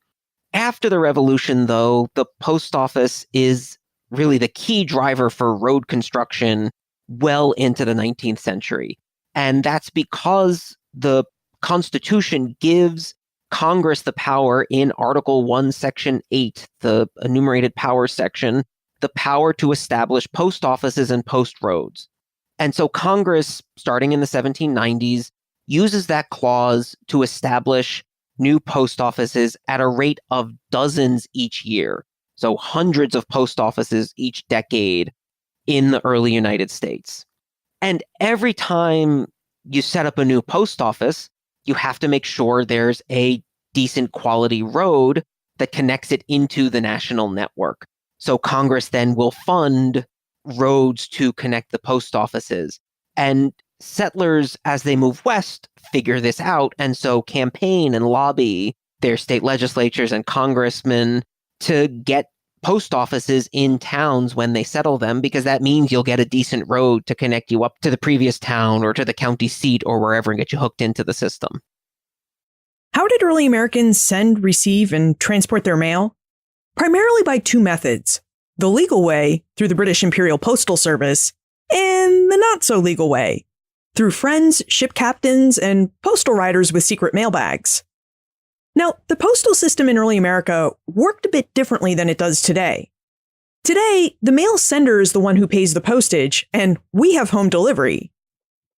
After the revolution, though, the post office is really the key driver for road construction well into the 19th century. And that's because the Constitution gives Congress the power in Article 1, Section 8, the enumerated powers section, the power to establish post offices and post roads. And so Congress, starting in the 1790s, uses that clause to establish new post offices at a rate of dozens each year. So hundreds of post offices each decade in the early United States. And every time you set up a new post office, you have to make sure there's a decent quality road that connects it into the national network. So Congress then will fund roads to connect the post offices. And settlers, as they move west, figure this out, and so campaign and lobby their state legislatures and congressmen to get post offices in towns when they settle them, because that means you'll get a decent road to connect you up to the previous town or to the county seat or wherever and get you hooked into the system. How did early Americans send, receive, and transport their mail? Primarily by two methods: the legal way, through the British Imperial Postal Service, and the not-so-legal way, through friends, ship captains, and postal riders with secret mailbags. Now, the postal system in early America worked a bit differently than it does today. Today, the mail sender is the one who pays the postage, and we have home delivery.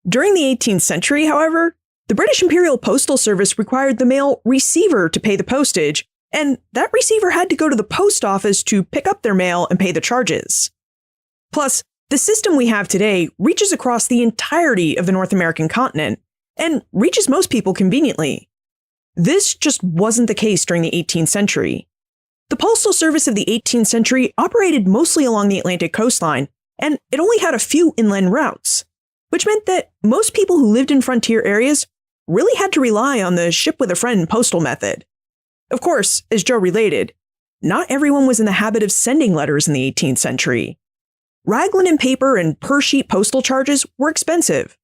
During the 18th century, however, the British Imperial Postal Service required the mail receiver to pay the postage, and that receiver had to go to the post office to pick up their mail and pay the charges. Plus, the system we have today reaches across the entirety of the North American continent and reaches most people conveniently. This just wasn't the case during the 18th century. The Postal Service of the 18th century operated mostly along the Atlantic coastline, and it only had a few inland routes, which meant that most people who lived in frontier areas really had to rely on the ship with a friend postal method. Of course, as Joe related, not everyone was in the habit of sending letters in the 18th century. Raglan and paper and per-sheet postal charges were expensive.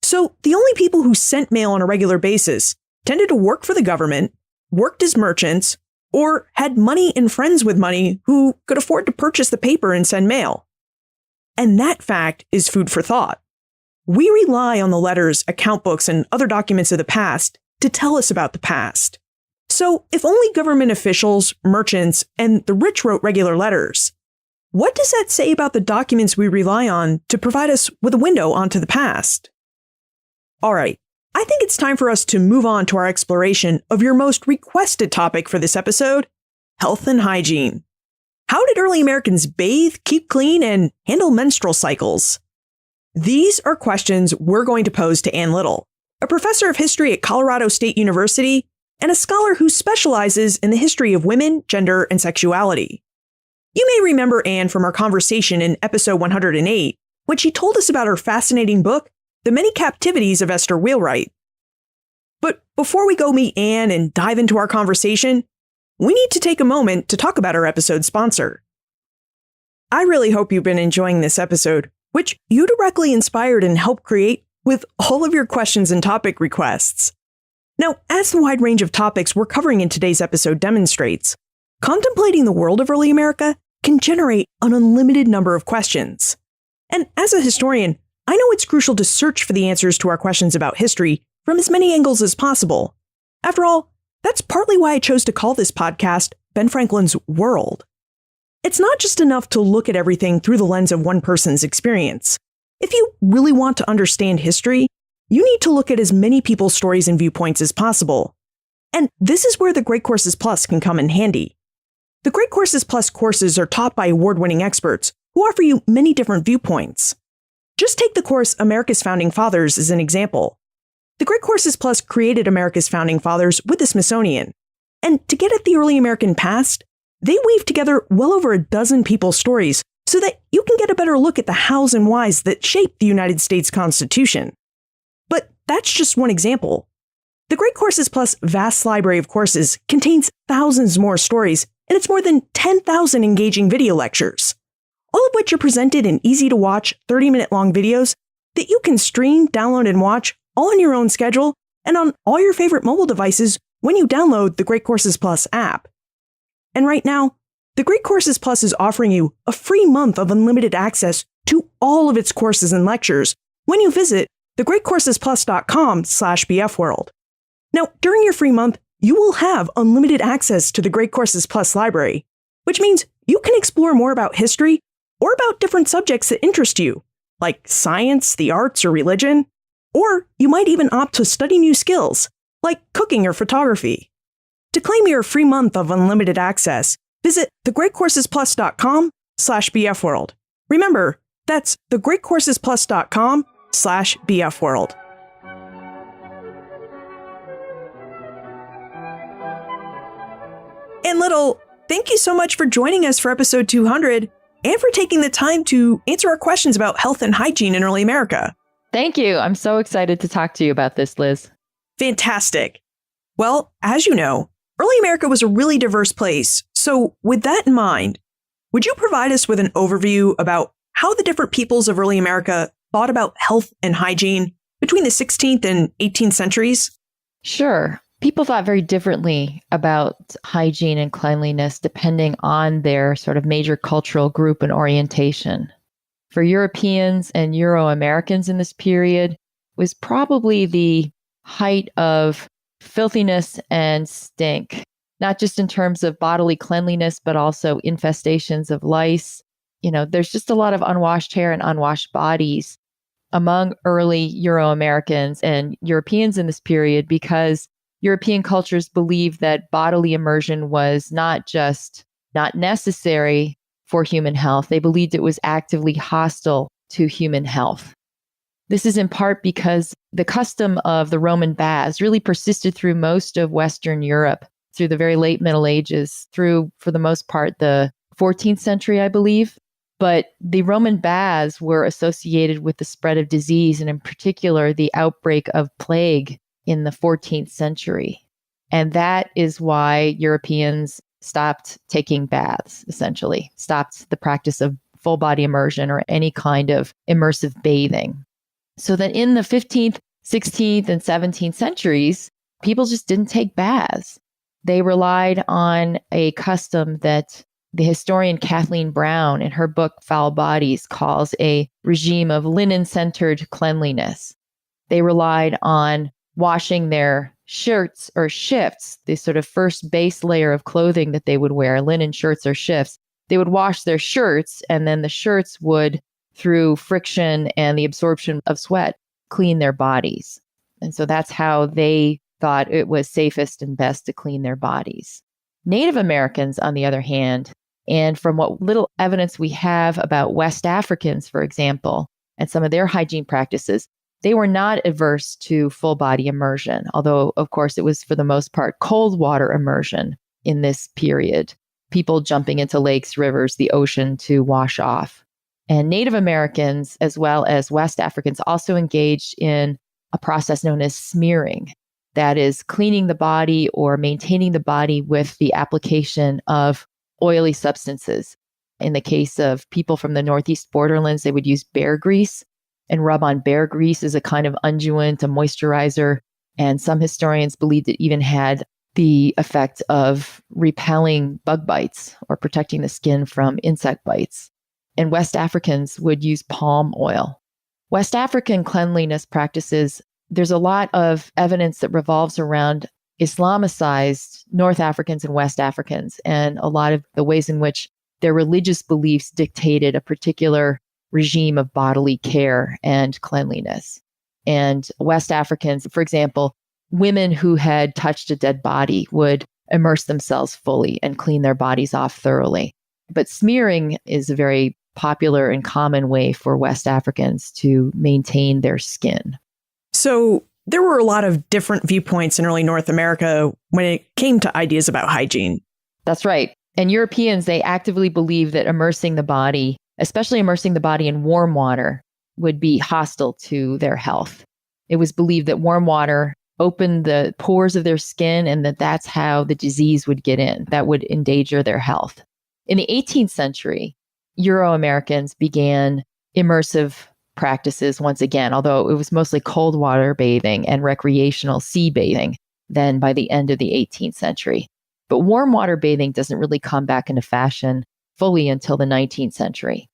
So the only people who sent mail on a regular basis tended to work for the government, worked as merchants, or had money and friends with money who could afford to purchase the paper and send mail. And that fact is food for thought. We rely on the letters, account books, and other documents of the past to tell us about the past. So if only government officials, merchants, and the rich wrote regular letters, what does that say about the documents we rely on to provide us with a window onto the past? All right, I think it's time for us to move on to our exploration of your most requested topic for this episode, health and hygiene. How did early Americans bathe, keep clean, and handle menstrual cycles? These are questions we're going to pose to Ann Little, a professor of history at Colorado State University and a scholar who specializes in the history of women, gender, and sexuality. You may remember Ann from our conversation in episode 108, when she told us about her fascinating book, The Many Captivities of Esther Wheelwright. But before we go meet Ann and dive into our conversation, we need to take a moment to talk about our episode sponsor. I really hope you've been enjoying this episode, which you directly inspired and helped create with all of your questions and topic requests. Now, as the wide range of topics we're covering in today's episode demonstrates, contemplating the world of early America can generate an unlimited number of questions. And as a historian, I know it's crucial to search for the answers to our questions about history from as many angles as possible. After all, that's partly why I chose to call this podcast Ben Franklin's World. It's not just enough to look at everything through the lens of one person's experience. If you really want to understand history, you need to look at as many people's stories and viewpoints as possible. And this is where the Great Courses Plus can come in handy. The Great Courses Plus courses are taught by award-winning experts who offer you many different viewpoints. Just take the course America's Founding Fathers as an example. The Great Courses Plus created America's Founding Fathers with the Smithsonian. And to get at the early American past, they weave together well over a dozen people's stories so that you can get a better look at the hows and whys that shaped the United States Constitution. But that's just one example. The Great Courses Plus vast library of courses contains thousands more stories, and it's more than 10,000 engaging video lectures, all of which are presented in easy-to-watch 30-minute-long videos that you can stream, download, and watch all on your own schedule and on all your favorite mobile devices when you download the Great Courses Plus app. And right now, the Great Courses Plus is offering you a free month of unlimited access to all of its courses and lectures when you visit thegreatcoursesplus.com/bfworld. Now, during your free month, you will have unlimited access to the Great Courses Plus library, which means you can explore more about history or about different subjects that interest you, like science, the arts, or religion. Or you might even opt to study new skills, like cooking or photography. To claim your free month of unlimited access, visit thegreatcoursesplus.com/bfworld. Remember, that's thegreatcoursesplus.com/bfworld. And Little, thank you so much for joining us for episode 200 and for taking the time to answer our questions about health and hygiene in early America. Thank you. I'm so excited to talk to you about this, Liz. Fantastic. Well, as you know, early America was a really diverse place. So with that in mind, would you provide us with an overview about how the different peoples of early America thought about health and hygiene between the 16th and 18th centuries? Sure. People thought very differently about hygiene and cleanliness depending on their sort of major cultural group and orientation. For Europeans and Euro-Americans in this period was probably the height of filthiness and stink, not just in terms of bodily cleanliness, but also infestations of lice. There's just a lot of unwashed hair and unwashed bodies among early Euro-Americans and Europeans in this period because European cultures believed that bodily immersion was not just not necessary for human health. They believed it was actively hostile to human health. This is in part because the custom of the Roman baths really persisted through most of Western Europe, through the very late Middle Ages, through, for the most part, the 14th century, I believe. But the Roman baths were associated with the spread of disease, and in particular, the outbreak of plague in the 14th century. And that is why Europeans stopped taking baths, essentially, stopped the practice of full body immersion or any kind of immersive bathing. So that in the 15th, 16th, and 17th centuries, people just didn't take baths. They relied on a custom that the historian Kathleen Brown, in her book Foul Bodies, calls a regime of linen-centered cleanliness. They relied on washing their shirts or shifts, the sort of first base layer of clothing that they would wear, linen shirts or shifts. They would wash their shirts, and then the shirts would, through friction and the absorption of sweat, clean their bodies. And so that's how they thought it was safest and best to clean their bodies. Native Americans, on the other hand, and from what little evidence we have about West Africans, for example, and some of their hygiene practices, they were not averse to full body immersion, although, of course, it was for the most part cold water immersion in this period, people jumping into lakes, rivers, the ocean to wash off. And Native Americans, as well as West Africans, also engaged in a process known as smearing. That is cleaning the body or maintaining the body with the application of oily substances. In the case of people from the Northeast borderlands, they would use bear grease and rub on bear grease as a kind of unguent, a moisturizer. And some historians believed it even had the effect of repelling bug bites or protecting the skin from insect bites. And West Africans would use palm oil. West African cleanliness practices, there's a lot of evidence that revolves around Islamicized North Africans and West Africans, and a lot of the ways in which their religious beliefs dictated a particular regime of bodily care and cleanliness. And West Africans, for example, women who had touched a dead body would immerse themselves fully and clean their bodies off thoroughly. But smearing is a very popular and common way for West Africans to maintain their skin. So there were a lot of different viewpoints in early North America when it came to ideas about hygiene. That's right. And Europeans, they actively believed that immersing the body, especially immersing the body in warm water, would be hostile to their health. It was believed that warm water opened the pores of their skin and that that's how the disease would get in. That would endanger their health. In the 18th century, Euro-Americans began immersive practices once again, although it was mostly cold water bathing and recreational sea bathing then by the end of the 18th century. But warm water bathing doesn't really come back into fashion fully until the 19th century.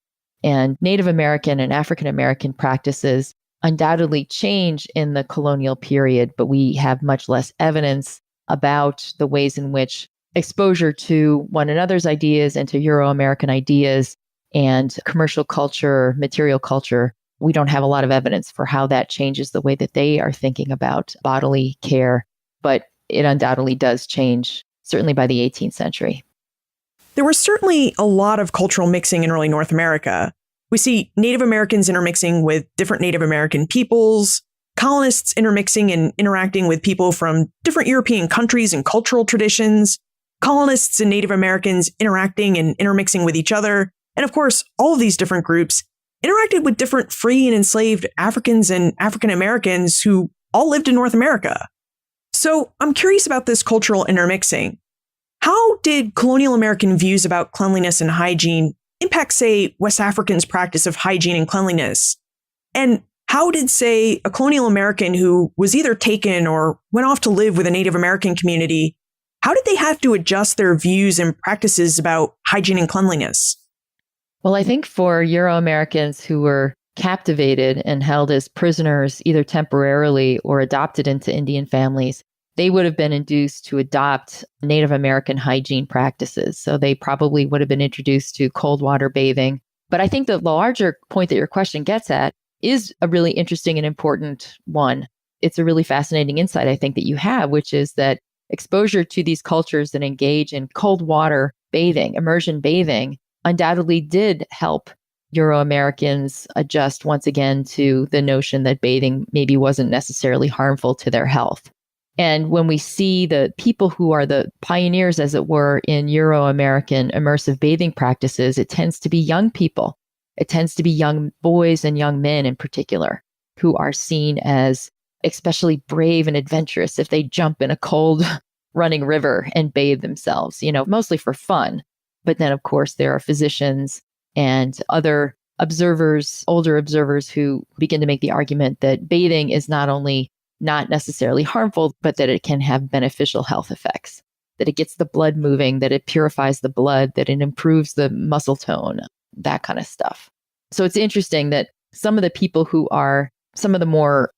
And Native American and African American practices undoubtedly change in the colonial period, but we have much less evidence about the ways in which exposure to one another's ideas and to Euro-American ideas and commercial culture, material culture, we don't have a lot of evidence for how that changes the way that they are thinking about bodily care, but it undoubtedly does change, certainly by the 18th century. There was certainly a lot of cultural mixing in early North America. We see Native Americans intermixing with different Native American peoples, colonists intermixing and interacting with people from different European countries and cultural traditions, colonists and Native Americans interacting and intermixing with each other. And of course, all of these different groups interacted with different free and enslaved Africans and African Americans who all lived in North America. So I'm curious about this cultural intermixing. How did colonial American views about cleanliness and hygiene impact, say, West Africans' practice of hygiene and cleanliness? And how did, say, a colonial American who was either taken or went off to live with a Native American community, how did they have to adjust their views and practices about hygiene and cleanliness? Well, I think for Euro-Americans who were captivated and held as prisoners, either temporarily or adopted into Indian families, they would have been induced to adopt Native American hygiene practices. So they probably would have been introduced to cold water bathing. But I think the larger point that your question gets at is a really interesting and important one. It's a really fascinating insight, I think, that you have, which is that exposure to these cultures that engage in cold water bathing, immersion bathing, undoubtedly did help Euro-Americans adjust once again to the notion that bathing maybe wasn't necessarily harmful to their health. And when we see the people who are the pioneers, as it were, in Euro-American immersive bathing practices, it tends to be young people. It tends to be young boys and young men in particular, who are seen as especially brave and adventurous if they jump in a cold running river and bathe themselves, mostly for fun. But then, of course, there are physicians and other observers, older observers, who begin to make the argument that bathing is not only not necessarily harmful, but that it can have beneficial health effects, that it gets the blood moving, that it purifies the blood, that it improves the muscle tone, that kind of stuff. So it's interesting that some of the people who are some of the more,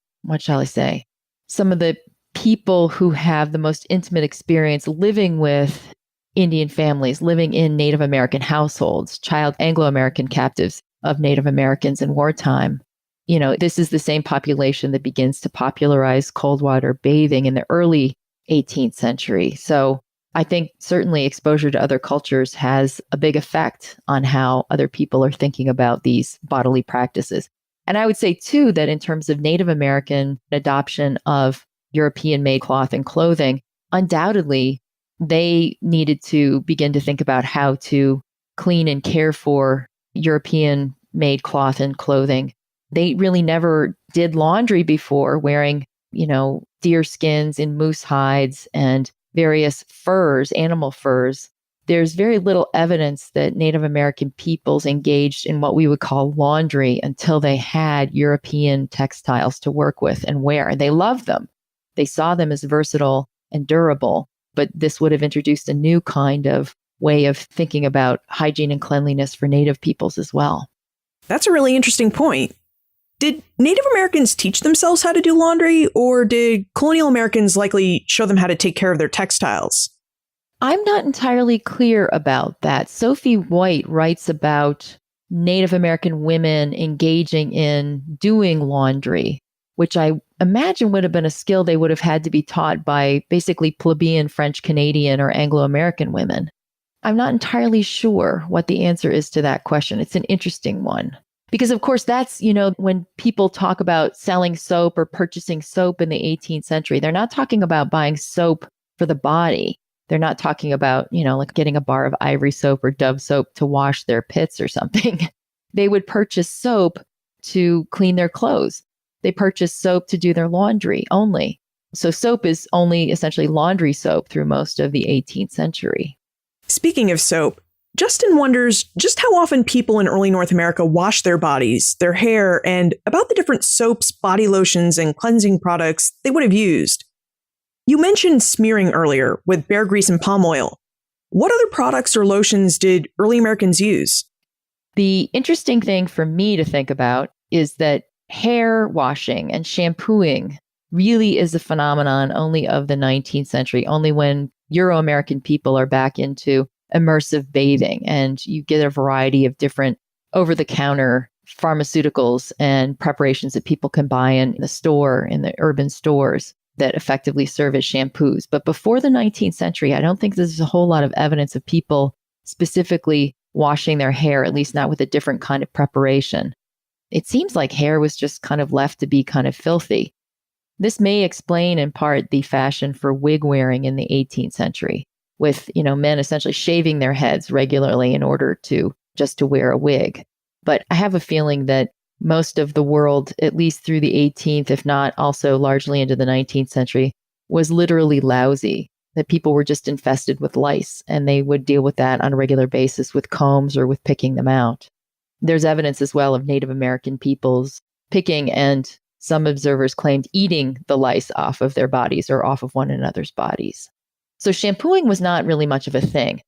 some of the people who have the most intimate experience living with Indian families, living in Native American households, child Anglo-American captives of Native Americans in wartime. This is the same population that begins to popularize cold water bathing in the early 18th century. So I think certainly exposure to other cultures has a big effect on how other people are thinking about these bodily practices. And I would say, too, that in terms of Native American adoption of European made cloth and clothing, undoubtedly, they needed to begin to think about how to clean and care for European made cloth and clothing. They really never did laundry before, wearing, deer skins and moose hides and various furs, animal furs. There's very little evidence that Native American peoples engaged in what we would call laundry until they had European textiles to work with and wear. And they loved them. They saw them as versatile and durable, but this would have introduced a new kind of way of thinking about hygiene and cleanliness for Native peoples as well. That's a really interesting point. Did Native Americans teach themselves how to do laundry, or did colonial Americans likely show them how to take care of their textiles? I'm not entirely clear about that. Sophie White writes about Native American women engaging in doing laundry, which I imagine would have been a skill they would have had to be taught by basically plebeian French Canadian or Anglo-American women. I'm not entirely sure what the answer is to that question. It's an interesting one. Because, of course, that's, when people talk about selling soap or purchasing soap in the 18th century, they're not talking about buying soap for the body. They're not talking about, like getting a bar of ivory soap or Dove soap to wash their pits or something. They would purchase soap to clean their clothes. They purchase soap to do their laundry only. So soap is only essentially laundry soap through most of the 18th century. Speaking of soap, Justin wonders just how often people in early North America washed their bodies, their hair, and about the different soaps, body lotions, and cleansing products they would have used. You mentioned smearing earlier with bear grease and palm oil. What other products or lotions did early Americans use? The interesting thing for me to think about is that hair washing and shampooing really is a phenomenon only of the 19th century, only when Euro-American people are back into immersive bathing, and you get a variety of different over-the-counter pharmaceuticals and preparations that people can buy in the store, in the urban stores, that effectively serve as shampoos. But before the 19th century, I don't think there's a whole lot of evidence of people specifically washing their hair, at least not with a different kind of preparation. It seems like hair was just kind of left to be kind of filthy. This may explain in part the fashion for wig wearing in the 18th century, with, men essentially shaving their heads regularly in order to wear a wig. But I have a feeling that most of the world, at least through the 18th, if not also largely into the 19th century, was literally lousy, that people were just infested with lice, and they would deal with that on a regular basis with combs or with picking them out. There's evidence as well of Native American peoples picking, and some observers claimed eating the lice off of their bodies or off of one another's bodies. So shampooing was not really much of a thing,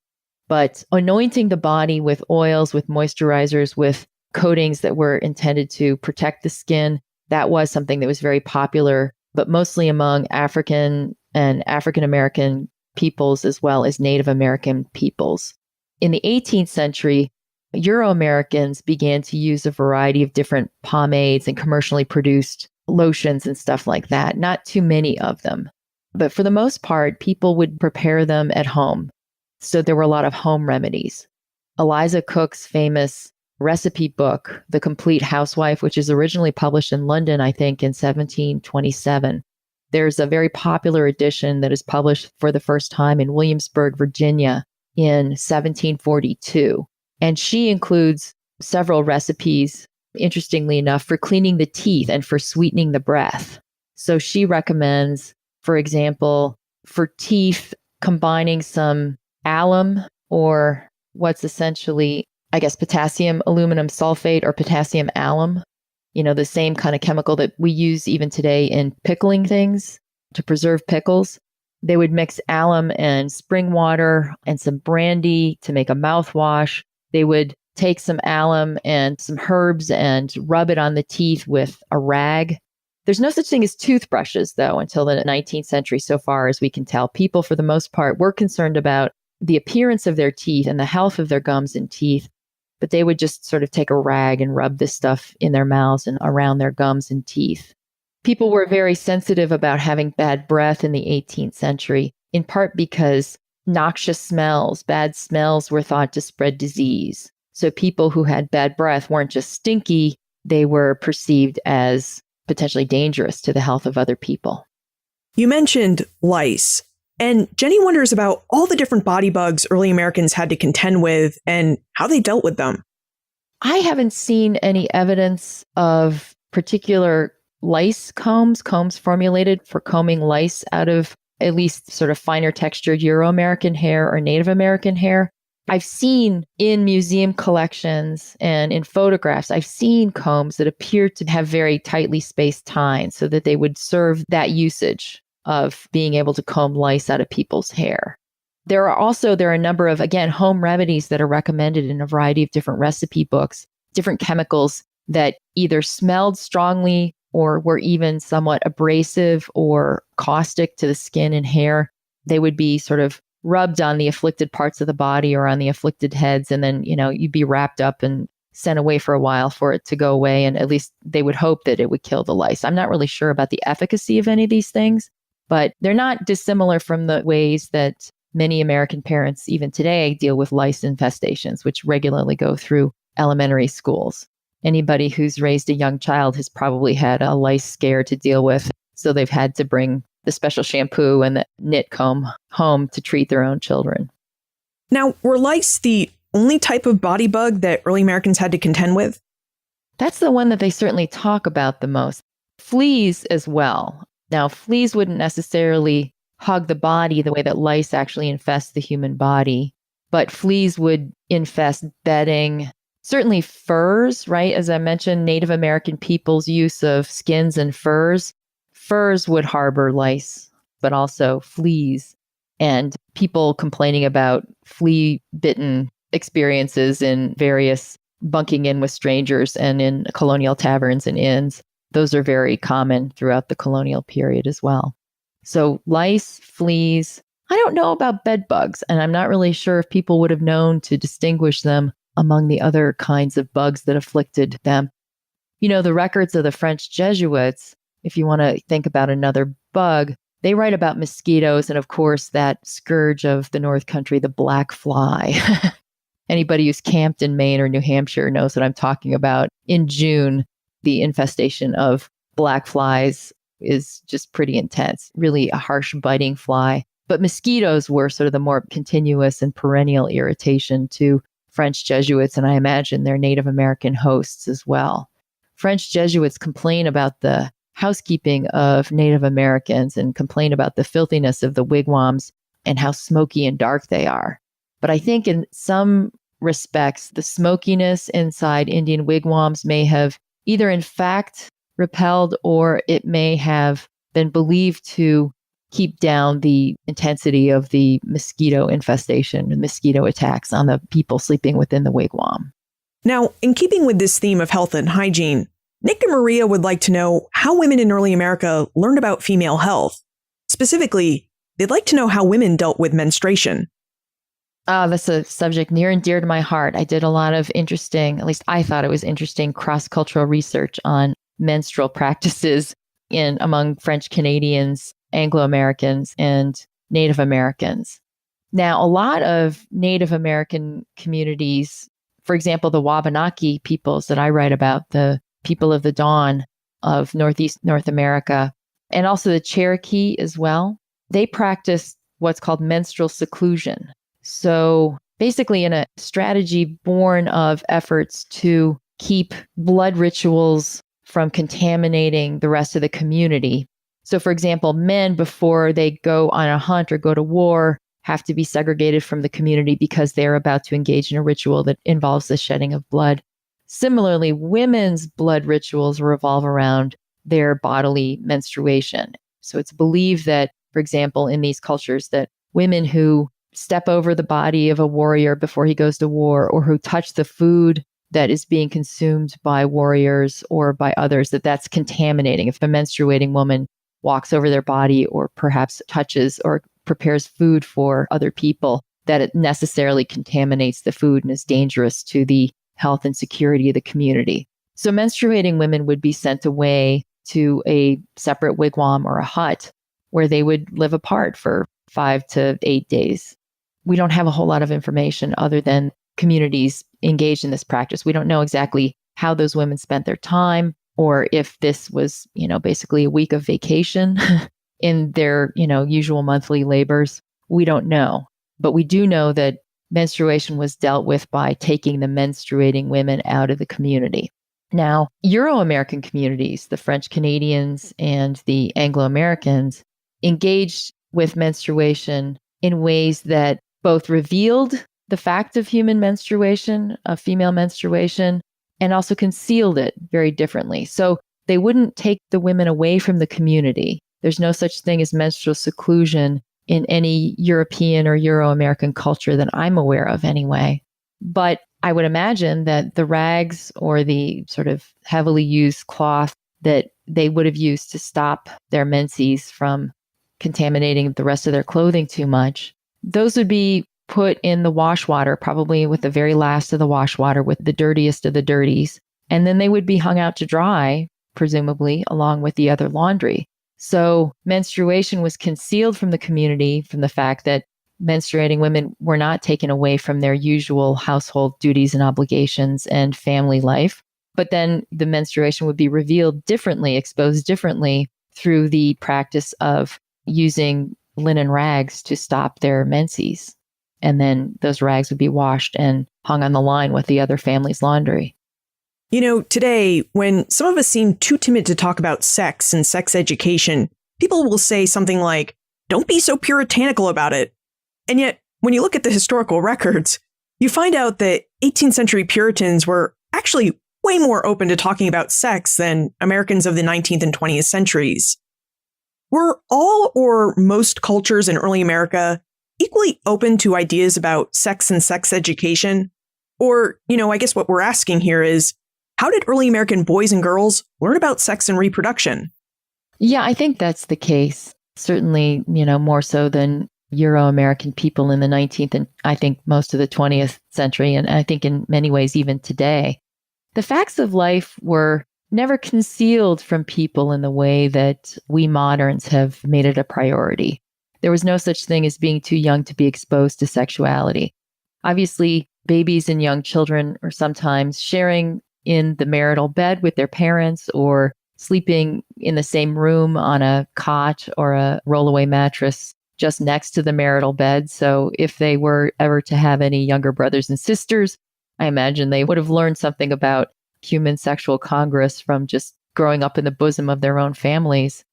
but anointing the body with oils, with moisturizers, with coatings that were intended to protect the skin, that was something that was very popular, but mostly among African and African American peoples as well as Native American peoples. In the 18th century, Euro-Americans began to use a variety of different pomades and commercially produced lotions and stuff like that. Not too many of them. But for the most part, people would prepare them at home. So there were a lot of home remedies. Eliza Cook's famous recipe book, The Complete Housewife, which is originally published in London, I think, in 1727. There's a very popular edition that is published for the first time in Williamsburg, Virginia in 1742. And she includes several recipes, interestingly enough, for cleaning the teeth and for sweetening the breath. So she recommends, for example, for teeth, combining some alum, or what's essentially, I guess, potassium aluminum sulfate or potassium alum, the same kind of chemical that we use even today in pickling things to preserve pickles. They would mix alum and spring water and some brandy to make a mouthwash. They would take some alum and some herbs and rub it on the teeth with a rag. There's no such thing as toothbrushes, though, until the 19th century, so far as we can tell. People, for the most part, were concerned about the appearance of their teeth and the health of their gums and teeth, but they would just sort of take a rag and rub this stuff in their mouths and around their gums and teeth. People were very sensitive about having bad breath in the 18th century, in part because noxious smells, bad smells were thought to spread disease. So people who had bad breath weren't just stinky, they were perceived as potentially dangerous to the health of other people. You mentioned lice, and Jenny wonders about all the different body bugs early Americans had to contend with and how they dealt with them. I haven't seen any evidence of particular lice combs formulated for combing lice out of at least sort of finer textured Euro-American hair or Native American hair. I've seen in museum collections and in photographs, I've seen combs that appear to have very tightly spaced tines so that they would serve that usage of being able to comb lice out of people's hair. There are a number of, again, home remedies that are recommended in a variety of different recipe books, different chemicals that either smelled strongly or were even somewhat abrasive or caustic to the skin and hair. They would be sort of rubbed on the afflicted parts of the body or on the afflicted heads. And then, you'd be wrapped up and sent away for a while for it to go away. And at least they would hope that it would kill the lice. I'm not really sure about the efficacy of any of these things, but they're not dissimilar from the ways that many American parents, even today, deal with lice infestations, which regularly go through elementary schools. Anybody who's raised a young child has probably had a lice scare to deal with. So they've had to bring the special shampoo and the knit comb home to treat their own children. Now, were lice the only type of body bug that early Americans had to contend with? That's the one that they certainly talk about the most. Fleas as well. Now, fleas wouldn't necessarily hug the body the way that lice actually infest the human body, but fleas would infest bedding, certainly furs, right? As I mentioned, Native American people's use of skins and furs. Furs would harbor lice, but also fleas. And people complaining about flea-bitten experiences in various bunking in with strangers and in colonial taverns and inns. Those are very common throughout the colonial period as well. So lice, fleas. I don't know about bed bugs, and I'm not really sure if people would have known to distinguish them among the other kinds of bugs that afflicted them. The records of the French Jesuits, if you want to think about another bug, they write about mosquitoes and, of course, that scourge of the North Country, the black fly. Anybody who's camped in Maine or New Hampshire knows what I'm talking about. In June, the infestation of black flies is just pretty intense, really a harsh biting fly. But mosquitoes were sort of the more continuous and perennial irritation to French Jesuits, and I imagine their Native American hosts as well. French Jesuits complain about the housekeeping of Native Americans and complain about the filthiness of the wigwams and how smoky and dark they are. But I think in some respects, the smokiness inside Indian wigwams may have either in fact repelled or it may have been believed to keep down the intensity of the mosquito infestation and mosquito attacks on the people sleeping within the wigwam. Now, in keeping with this theme of health and hygiene, Nick and Maria would like to know how women in early America learned about female health. Specifically, they'd like to know how women dealt with menstruation. That's a subject near and dear to my heart. I did a lot of interesting, at least I thought it was interesting, cross-cultural research on menstrual practices among French Canadians, Anglo-Americans, and Native Americans. Now, a lot of Native American communities, for example, the Wabanaki peoples that I write about, the people of the dawn of Northeast North America, and also the Cherokee as well, they practiced what's called menstrual seclusion. So basically in a strategy born of efforts to keep blood rituals from contaminating the rest of the community. So for example, men before they go on a hunt or go to war have to be segregated from the community because they're about to engage in a ritual that involves the shedding of blood. Similarly, women's blood rituals revolve around their bodily menstruation. So it's believed that, for example, in these cultures, that women who step over the body of a warrior before he goes to war, or who touch the food that is being consumed by warriors or by others, that's contaminating. If a menstruating woman walks over their body or perhaps touches or prepares food for other people, that it necessarily contaminates the food and is dangerous to the health and security of the community. So menstruating women would be sent away to a separate wigwam or a hut where they would live apart for 5 to 8 days. we don't have a whole lot of information other than communities engaged in this practice. We don't know exactly how those women spent their time, or if this was, basically a week of vacation in their, usual monthly labors. We don't know. But we do know that menstruation was dealt with by taking the menstruating women out of the community. Now, Euro-American communities, the French Canadians and the Anglo-Americans, engaged with menstruation in ways that both revealed the fact of human menstruation, of female menstruation, and also concealed it very differently. So they wouldn't take the women away from the community. There's no such thing as menstrual seclusion in any European or Euro-American culture that I'm aware of anyway. But I would imagine that the rags or the sort of heavily used cloth that they would have used to stop their menses from contaminating the rest of their clothing too much, those would be put in the wash water, probably with the very last of the wash water, with the dirtiest of the dirties. And then they would be hung out to dry, presumably, along with the other laundry. So menstruation was concealed from the community from the fact that menstruating women were not taken away from their usual household duties and obligations and family life. But then the menstruation would be revealed differently, exposed differently through the practice of using linen rags to stop their menses. And then those rags would be washed and hung on the line with the other family's laundry. Today, when some of us seem too timid to talk about sex and sex education, people will say something like, "Don't be so puritanical about it." And yet, when you look at the historical records, you find out that 18th century Puritans were actually way more open to talking about sex than Americans of the 19th and 20th centuries. Were all or most cultures in early America equally open to ideas about sex and sex education? Or, I guess what we're asking here is, how did early American boys and girls learn about sex and reproduction? Yeah, I think that's the case. Certainly, more so than Euro-American people in the 19th and I think most of the 20th century, and I think in many ways even today. The facts of life were never concealed from people in the way that we moderns have made it a priority. There was no such thing as being too young to be exposed to sexuality. Obviously, babies and young children are sometimes sharing in the marital bed with their parents or sleeping in the same room on a cot or a rollaway mattress just next to the marital bed. So if they were ever to have any younger brothers and sisters, I imagine they would have learned something about human sexual congress from just growing up in the bosom of their own families.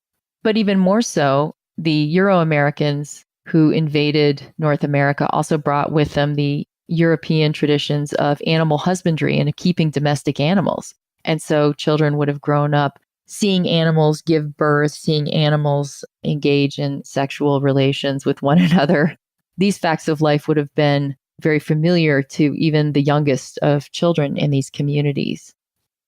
But even more so, the Euro-Americans who invaded North America also brought with them the European traditions of animal husbandry and of keeping domestic animals. And so children would have grown up seeing animals give birth, seeing animals engage in sexual relations with one another. These facts of life would have been very familiar to even the youngest of children in these communities.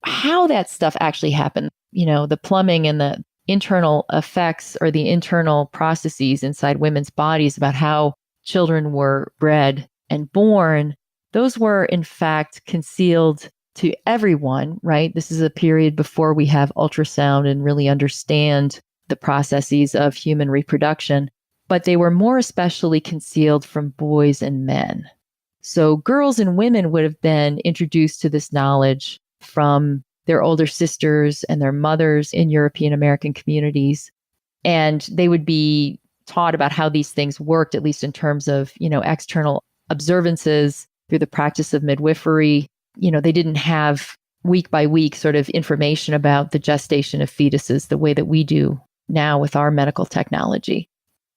How that stuff actually happened, the plumbing and the internal effects or the internal processes inside women's bodies about how children were bred and born, those were in fact concealed to everyone, right? This is a period before we have ultrasound and really understand the processes of human reproduction, but they were more especially concealed from boys and men. So girls and women would have been introduced to this knowledge from their older sisters and their mothers in European American communities. And they would be taught about how these things worked, at least in terms of, external observances through the practice of midwifery. They didn't have week by week sort of information about the gestation of fetuses the way that we do now with our medical technology.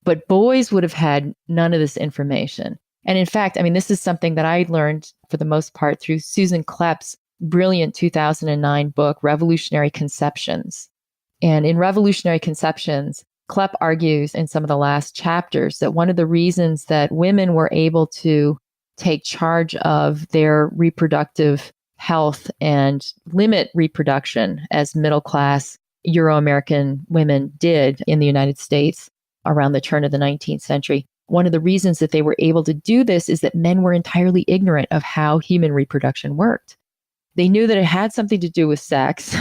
But boys would have had none of this information. And in fact, this is something that I learned for the most part through Susan Klepp's brilliant 2009 book, Revolutionary Conceptions. And in Revolutionary Conceptions, Klepp argues in some of the last chapters that one of the reasons that women were able to take charge of their reproductive health and limit reproduction as middle-class Euro-American women did in the United States around the turn of the 19th century. One of the reasons that they were able to do this is that men were entirely ignorant of how human reproduction worked. They knew that it had something to do with sex,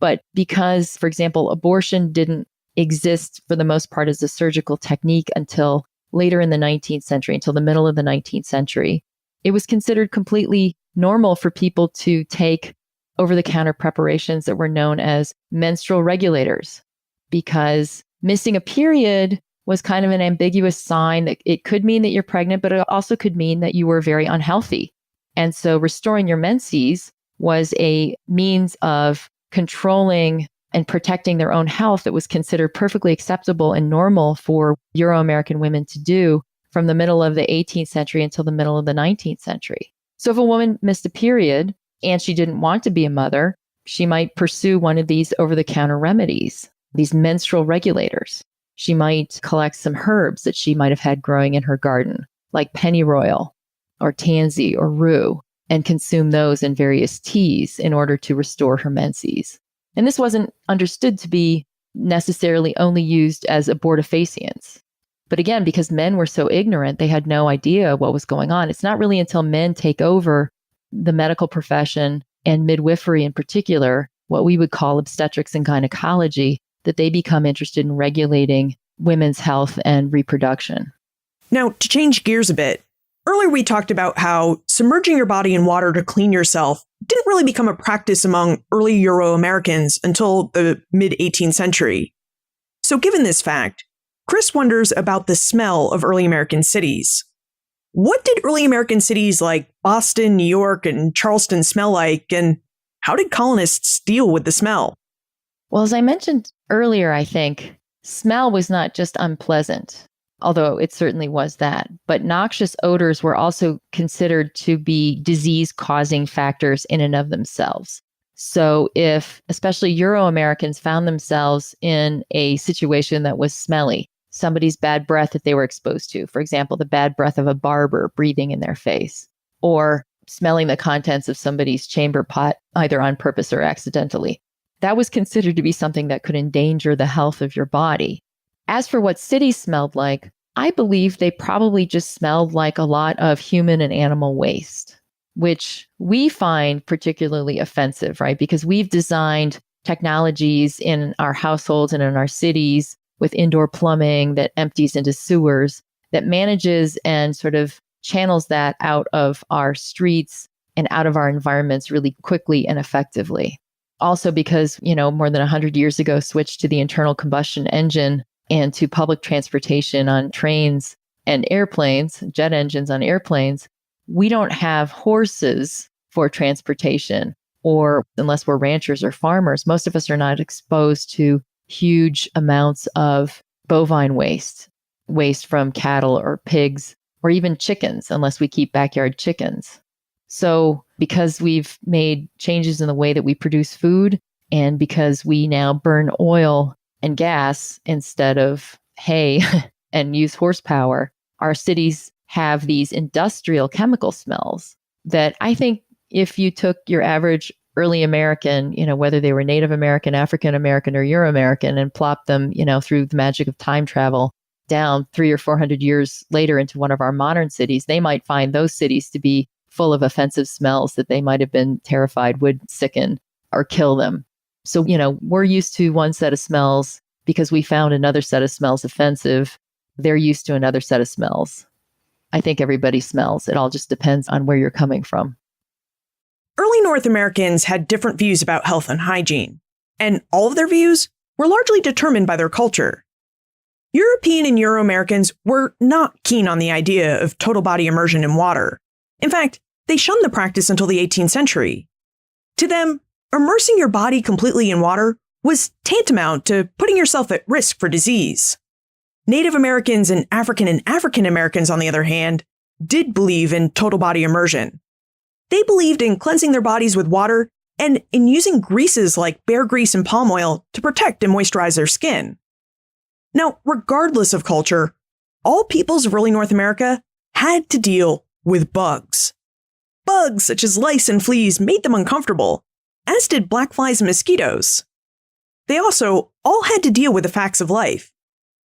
but because, for example, abortion didn't exist for the most part as a surgical technique until later in the 19th century, until the middle of the 19th century, it was considered completely normal for people to take over-the-counter preparations that were known as menstrual regulators, because missing a period was kind of an ambiguous sign that it could mean that you're pregnant, but it also could mean that you were very unhealthy. And so restoring your menses was a means of controlling and protecting their own health that was considered perfectly acceptable and normal for Euro-American women to do from the middle of the 18th century until the middle of the 19th century. So if a woman missed a period and she didn't want to be a mother, she might pursue one of these over-the-counter remedies, these menstrual regulators. She might collect some herbs that she might have had growing in her garden, like pennyroyal or tansy or rue, and consume those in various teas in order to restore her menses. And this wasn't understood to be necessarily only used as abortifacients. But again, because men were so ignorant, they had no idea what was going on. It's not really until men take over the medical profession and midwifery in particular, what we would call obstetrics and gynecology, that they become interested in regulating women's health and reproduction. Now, to change gears a bit, earlier we talked about how submerging your body in water to clean yourself didn't really become a practice among early Euro-Americans until the mid-18th century. So given this fact, Chris wonders about the smell of early American cities. What did early American cities like Boston, New York, and Charleston smell like, and how did colonists deal with the smell? Well, as I mentioned earlier, I think smell was not just unpleasant, although it certainly was that, but noxious odors were also considered to be disease-causing factors in and of themselves. So if especially Euro-Americans found themselves in a situation that was smelly, somebody's bad breath that they were exposed to, for example, the bad breath of a barber breathing in their face, or smelling the contents of somebody's chamber pot, either on purpose or accidentally, that was considered to be something that could endanger the health of your body. As for what cities smelled like, I believe they probably just smelled like a lot of human and animal waste, which we find particularly offensive, right? Because we've designed technologies in our households and in our cities with indoor plumbing that empties into sewers, that manages and sort of channels that out of our streets and out of our environments really quickly and effectively. Also because, more than 100 years ago, switched to the internal combustion engine and to public transportation on trains and airplanes, jet engines on airplanes, we don't have horses for transportation, or unless we're ranchers or farmers, most of us are not exposed to huge amounts of bovine waste from cattle or pigs or even chickens, unless we keep backyard chickens. So because we've made changes in the way that we produce food, and because we now burn oil and gas instead of hay and use horsepower, our cities have these industrial chemical smells that I think if you took your average early American, whether they were Native American, African American, or Euro-American, and plopped them, through the magic of time travel down 300 or 400 years later into one of our modern cities, they might find those cities to be full of offensive smells that they might have been terrified would sicken or kill them. So, we're used to one set of smells because we found another set of smells offensive. They're used to another set of smells. I think everybody smells. It all just depends on where you're coming from. Early North Americans had different views about health and hygiene, and all of their views were largely determined by their culture. European and Euro-Americans were not keen on the idea of total body immersion in water. In fact, they shunned the practice until the 18th century. To them, immersing your body completely in water was tantamount to putting yourself at risk for disease. Native Americans and African Americans, on the other hand, did believe in total body immersion. They believed in cleansing their bodies with water and in using greases like bear grease and palm oil to protect and moisturize their skin. Now, regardless of culture, all peoples of early North America had to deal with bugs. Bugs such as lice and fleas made them uncomfortable, as did black flies and mosquitoes. They also all had to deal with the facts of life.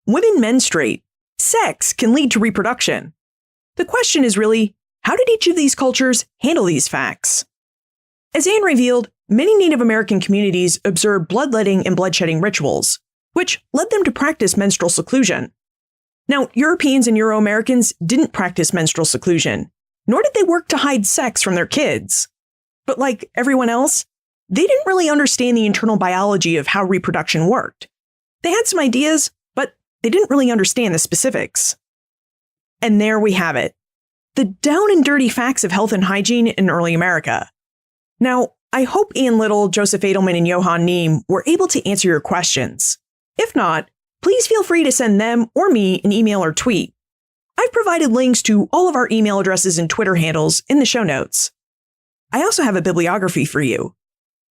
Women menstruate. Sex can lead to reproduction. The question is really, how did each of these cultures handle these facts? As Anne revealed, many Native American communities observed bloodletting and bloodshedding rituals, which led them to practice menstrual seclusion. Now, Europeans and Euro-Americans didn't practice menstrual seclusion, nor did they work to hide sex from their kids. But like everyone else, they didn't really understand the internal biology of how reproduction worked. They had some ideas, but they didn't really understand the specifics. And there we have it. The down and dirty facts of health and hygiene in early America. Now, I hope Ian Little, Joseph Adelman, and Johann Neem were able to answer your questions. If not, please feel free to send them or me an email or tweet. I've provided links to all of our email addresses and Twitter handles in the show notes. I also have a bibliography for you.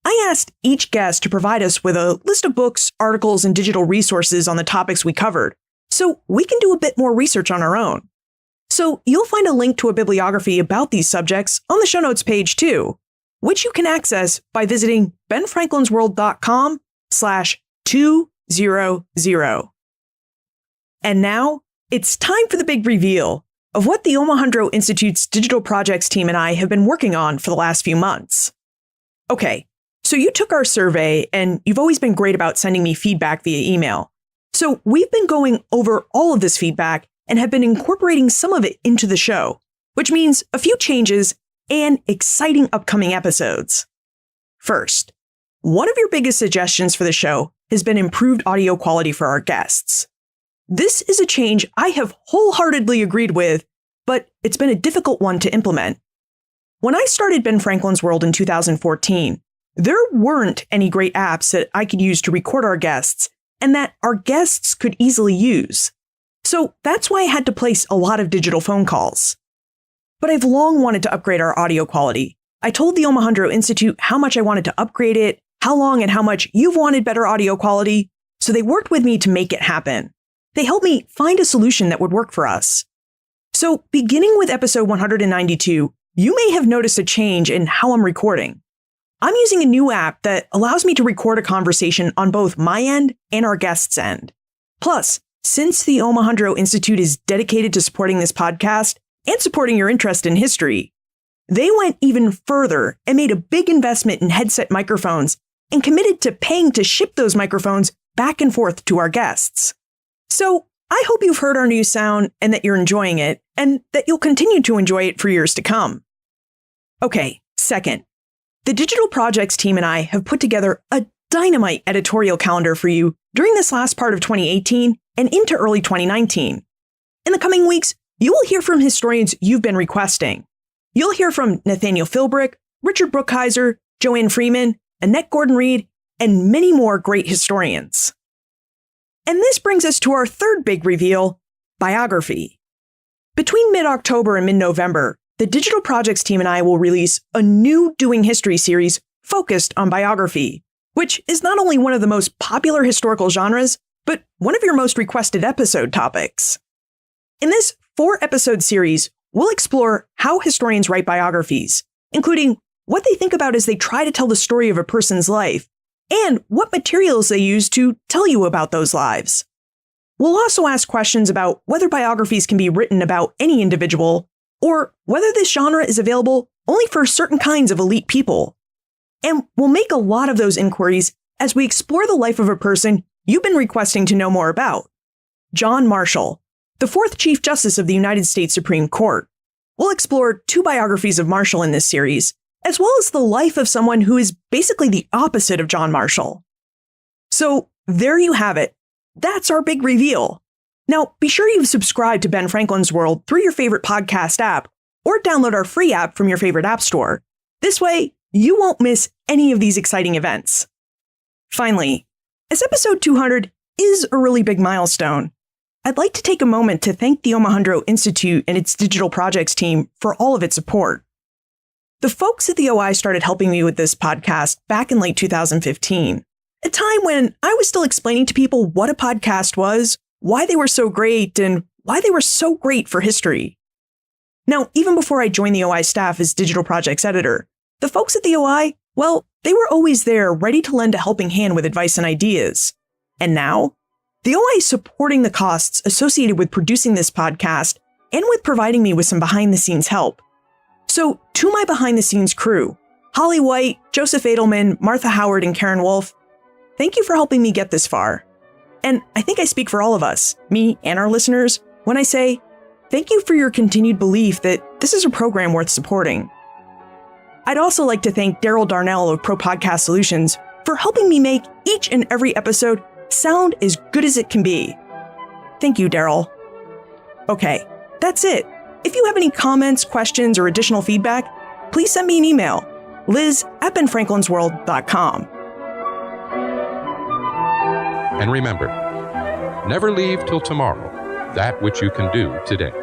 I asked each guest to provide us with a list of books, articles, and digital resources on the topics we covered, so we can do a bit more research on our own. So you'll find a link to a bibliography about these subjects on the show notes page too, which you can access by visiting benfranklinsworld.com/200. And now it's time for the big reveal of what the Omohundro Institute's digital projects team and I have been working on for the last few months. Okay, so you took our survey and you've always been great about sending me feedback via email. So we've been going over all of this feedback and have been incorporating some of it into the show, which means a few changes and exciting upcoming episodes. First, one of your biggest suggestions for the show has been improved audio quality for our guests. This is a change I have wholeheartedly agreed with, but it's been a difficult one to implement. When I started Ben Franklin's World in 2014, there weren't any great apps that I could use to record our guests and that our guests could easily use. So that's why I had to place a lot of digital phone calls. But I've long wanted to upgrade our audio quality. I told the Omohundro Institute how much I wanted to upgrade it, how long and how much you've wanted better audio quality, so they worked with me to make it happen. They helped me find a solution that would work for us. So beginning with episode 192, you may have noticed a change in how I'm recording. I'm using a new app that allows me to record a conversation on both my end and our guest's end. Plus, since the Omohundro Institute is dedicated to supporting this podcast and supporting your interest in history, they went even further and made a big investment in headset microphones and committed to paying to ship those microphones back and forth to our guests. So I hope you've heard our new sound and that you're enjoying it and that you'll continue to enjoy it for years to come. Okay, second, the digital projects team and I have put together a dynamite editorial calendar for you during this last part of 2018 and into early 2019. In the coming weeks, you will hear from historians you've been requesting. You'll hear from Nathaniel Philbrick, Richard Brookhiser, Joanne Freeman, Annette Gordon-Reed, and many more great historians. And this brings us to our third big reveal, biography. Between mid-October and mid-November, the digital projects team and I will release a new Doing History series focused on biography, which is not only one of the most popular historical genres, but one of your most requested episode topics. In this 4-episode series, we'll explore how historians write biographies, including what they think about as they try to tell the story of a person's life, and what materials they use to tell you about those lives. We'll also ask questions about whether biographies can be written about any individual, or whether this genre is available only for certain kinds of elite people. And we'll make a lot of those inquiries as we explore the life of a person you've been requesting to know more about, John Marshall, the 4th Chief Justice of the United States Supreme Court. We'll explore 2 biographies of Marshall in this series, as well as the life of someone who is basically the opposite of John Marshall. So there you have it. That's our big reveal. Now, be sure you've subscribed to Ben Franklin's World through your favorite podcast app, or download our free app from your favorite app store. This way, you won't miss any of these exciting events. Finally, as episode 200 is a really big milestone, I'd like to take a moment to thank the Omohundro Institute and its digital projects team for all of its support. The folks at the OI started helping me with this podcast back in late 2015, a time when I was still explaining to people what a podcast was, why they were so great, and why they were so great for history. Now, even before I joined the OI staff as digital projects editor, the folks at the OI, well, they were always there ready to lend a helping hand with advice and ideas. And now, the OI is supporting the costs associated with producing this podcast and with providing me with some behind-the-scenes help. So, to my behind-the-scenes crew, Holly White, Joseph Adelman, Martha Howard, and Karen Wolf, thank you for helping me get this far. And I think I speak for all of us, me and our listeners, when I say, thank you for your continued belief that this is a program worth supporting. I'd also like to thank Daryl Darnell of Pro Podcast Solutions for helping me make each and every episode sound as good as it can be. Thank you, Daryl. Okay, that's it. If you have any comments, questions, or additional feedback, please send me an email, liz@benfranklinsworld.com. And remember, never leave till tomorrow that which you can do today.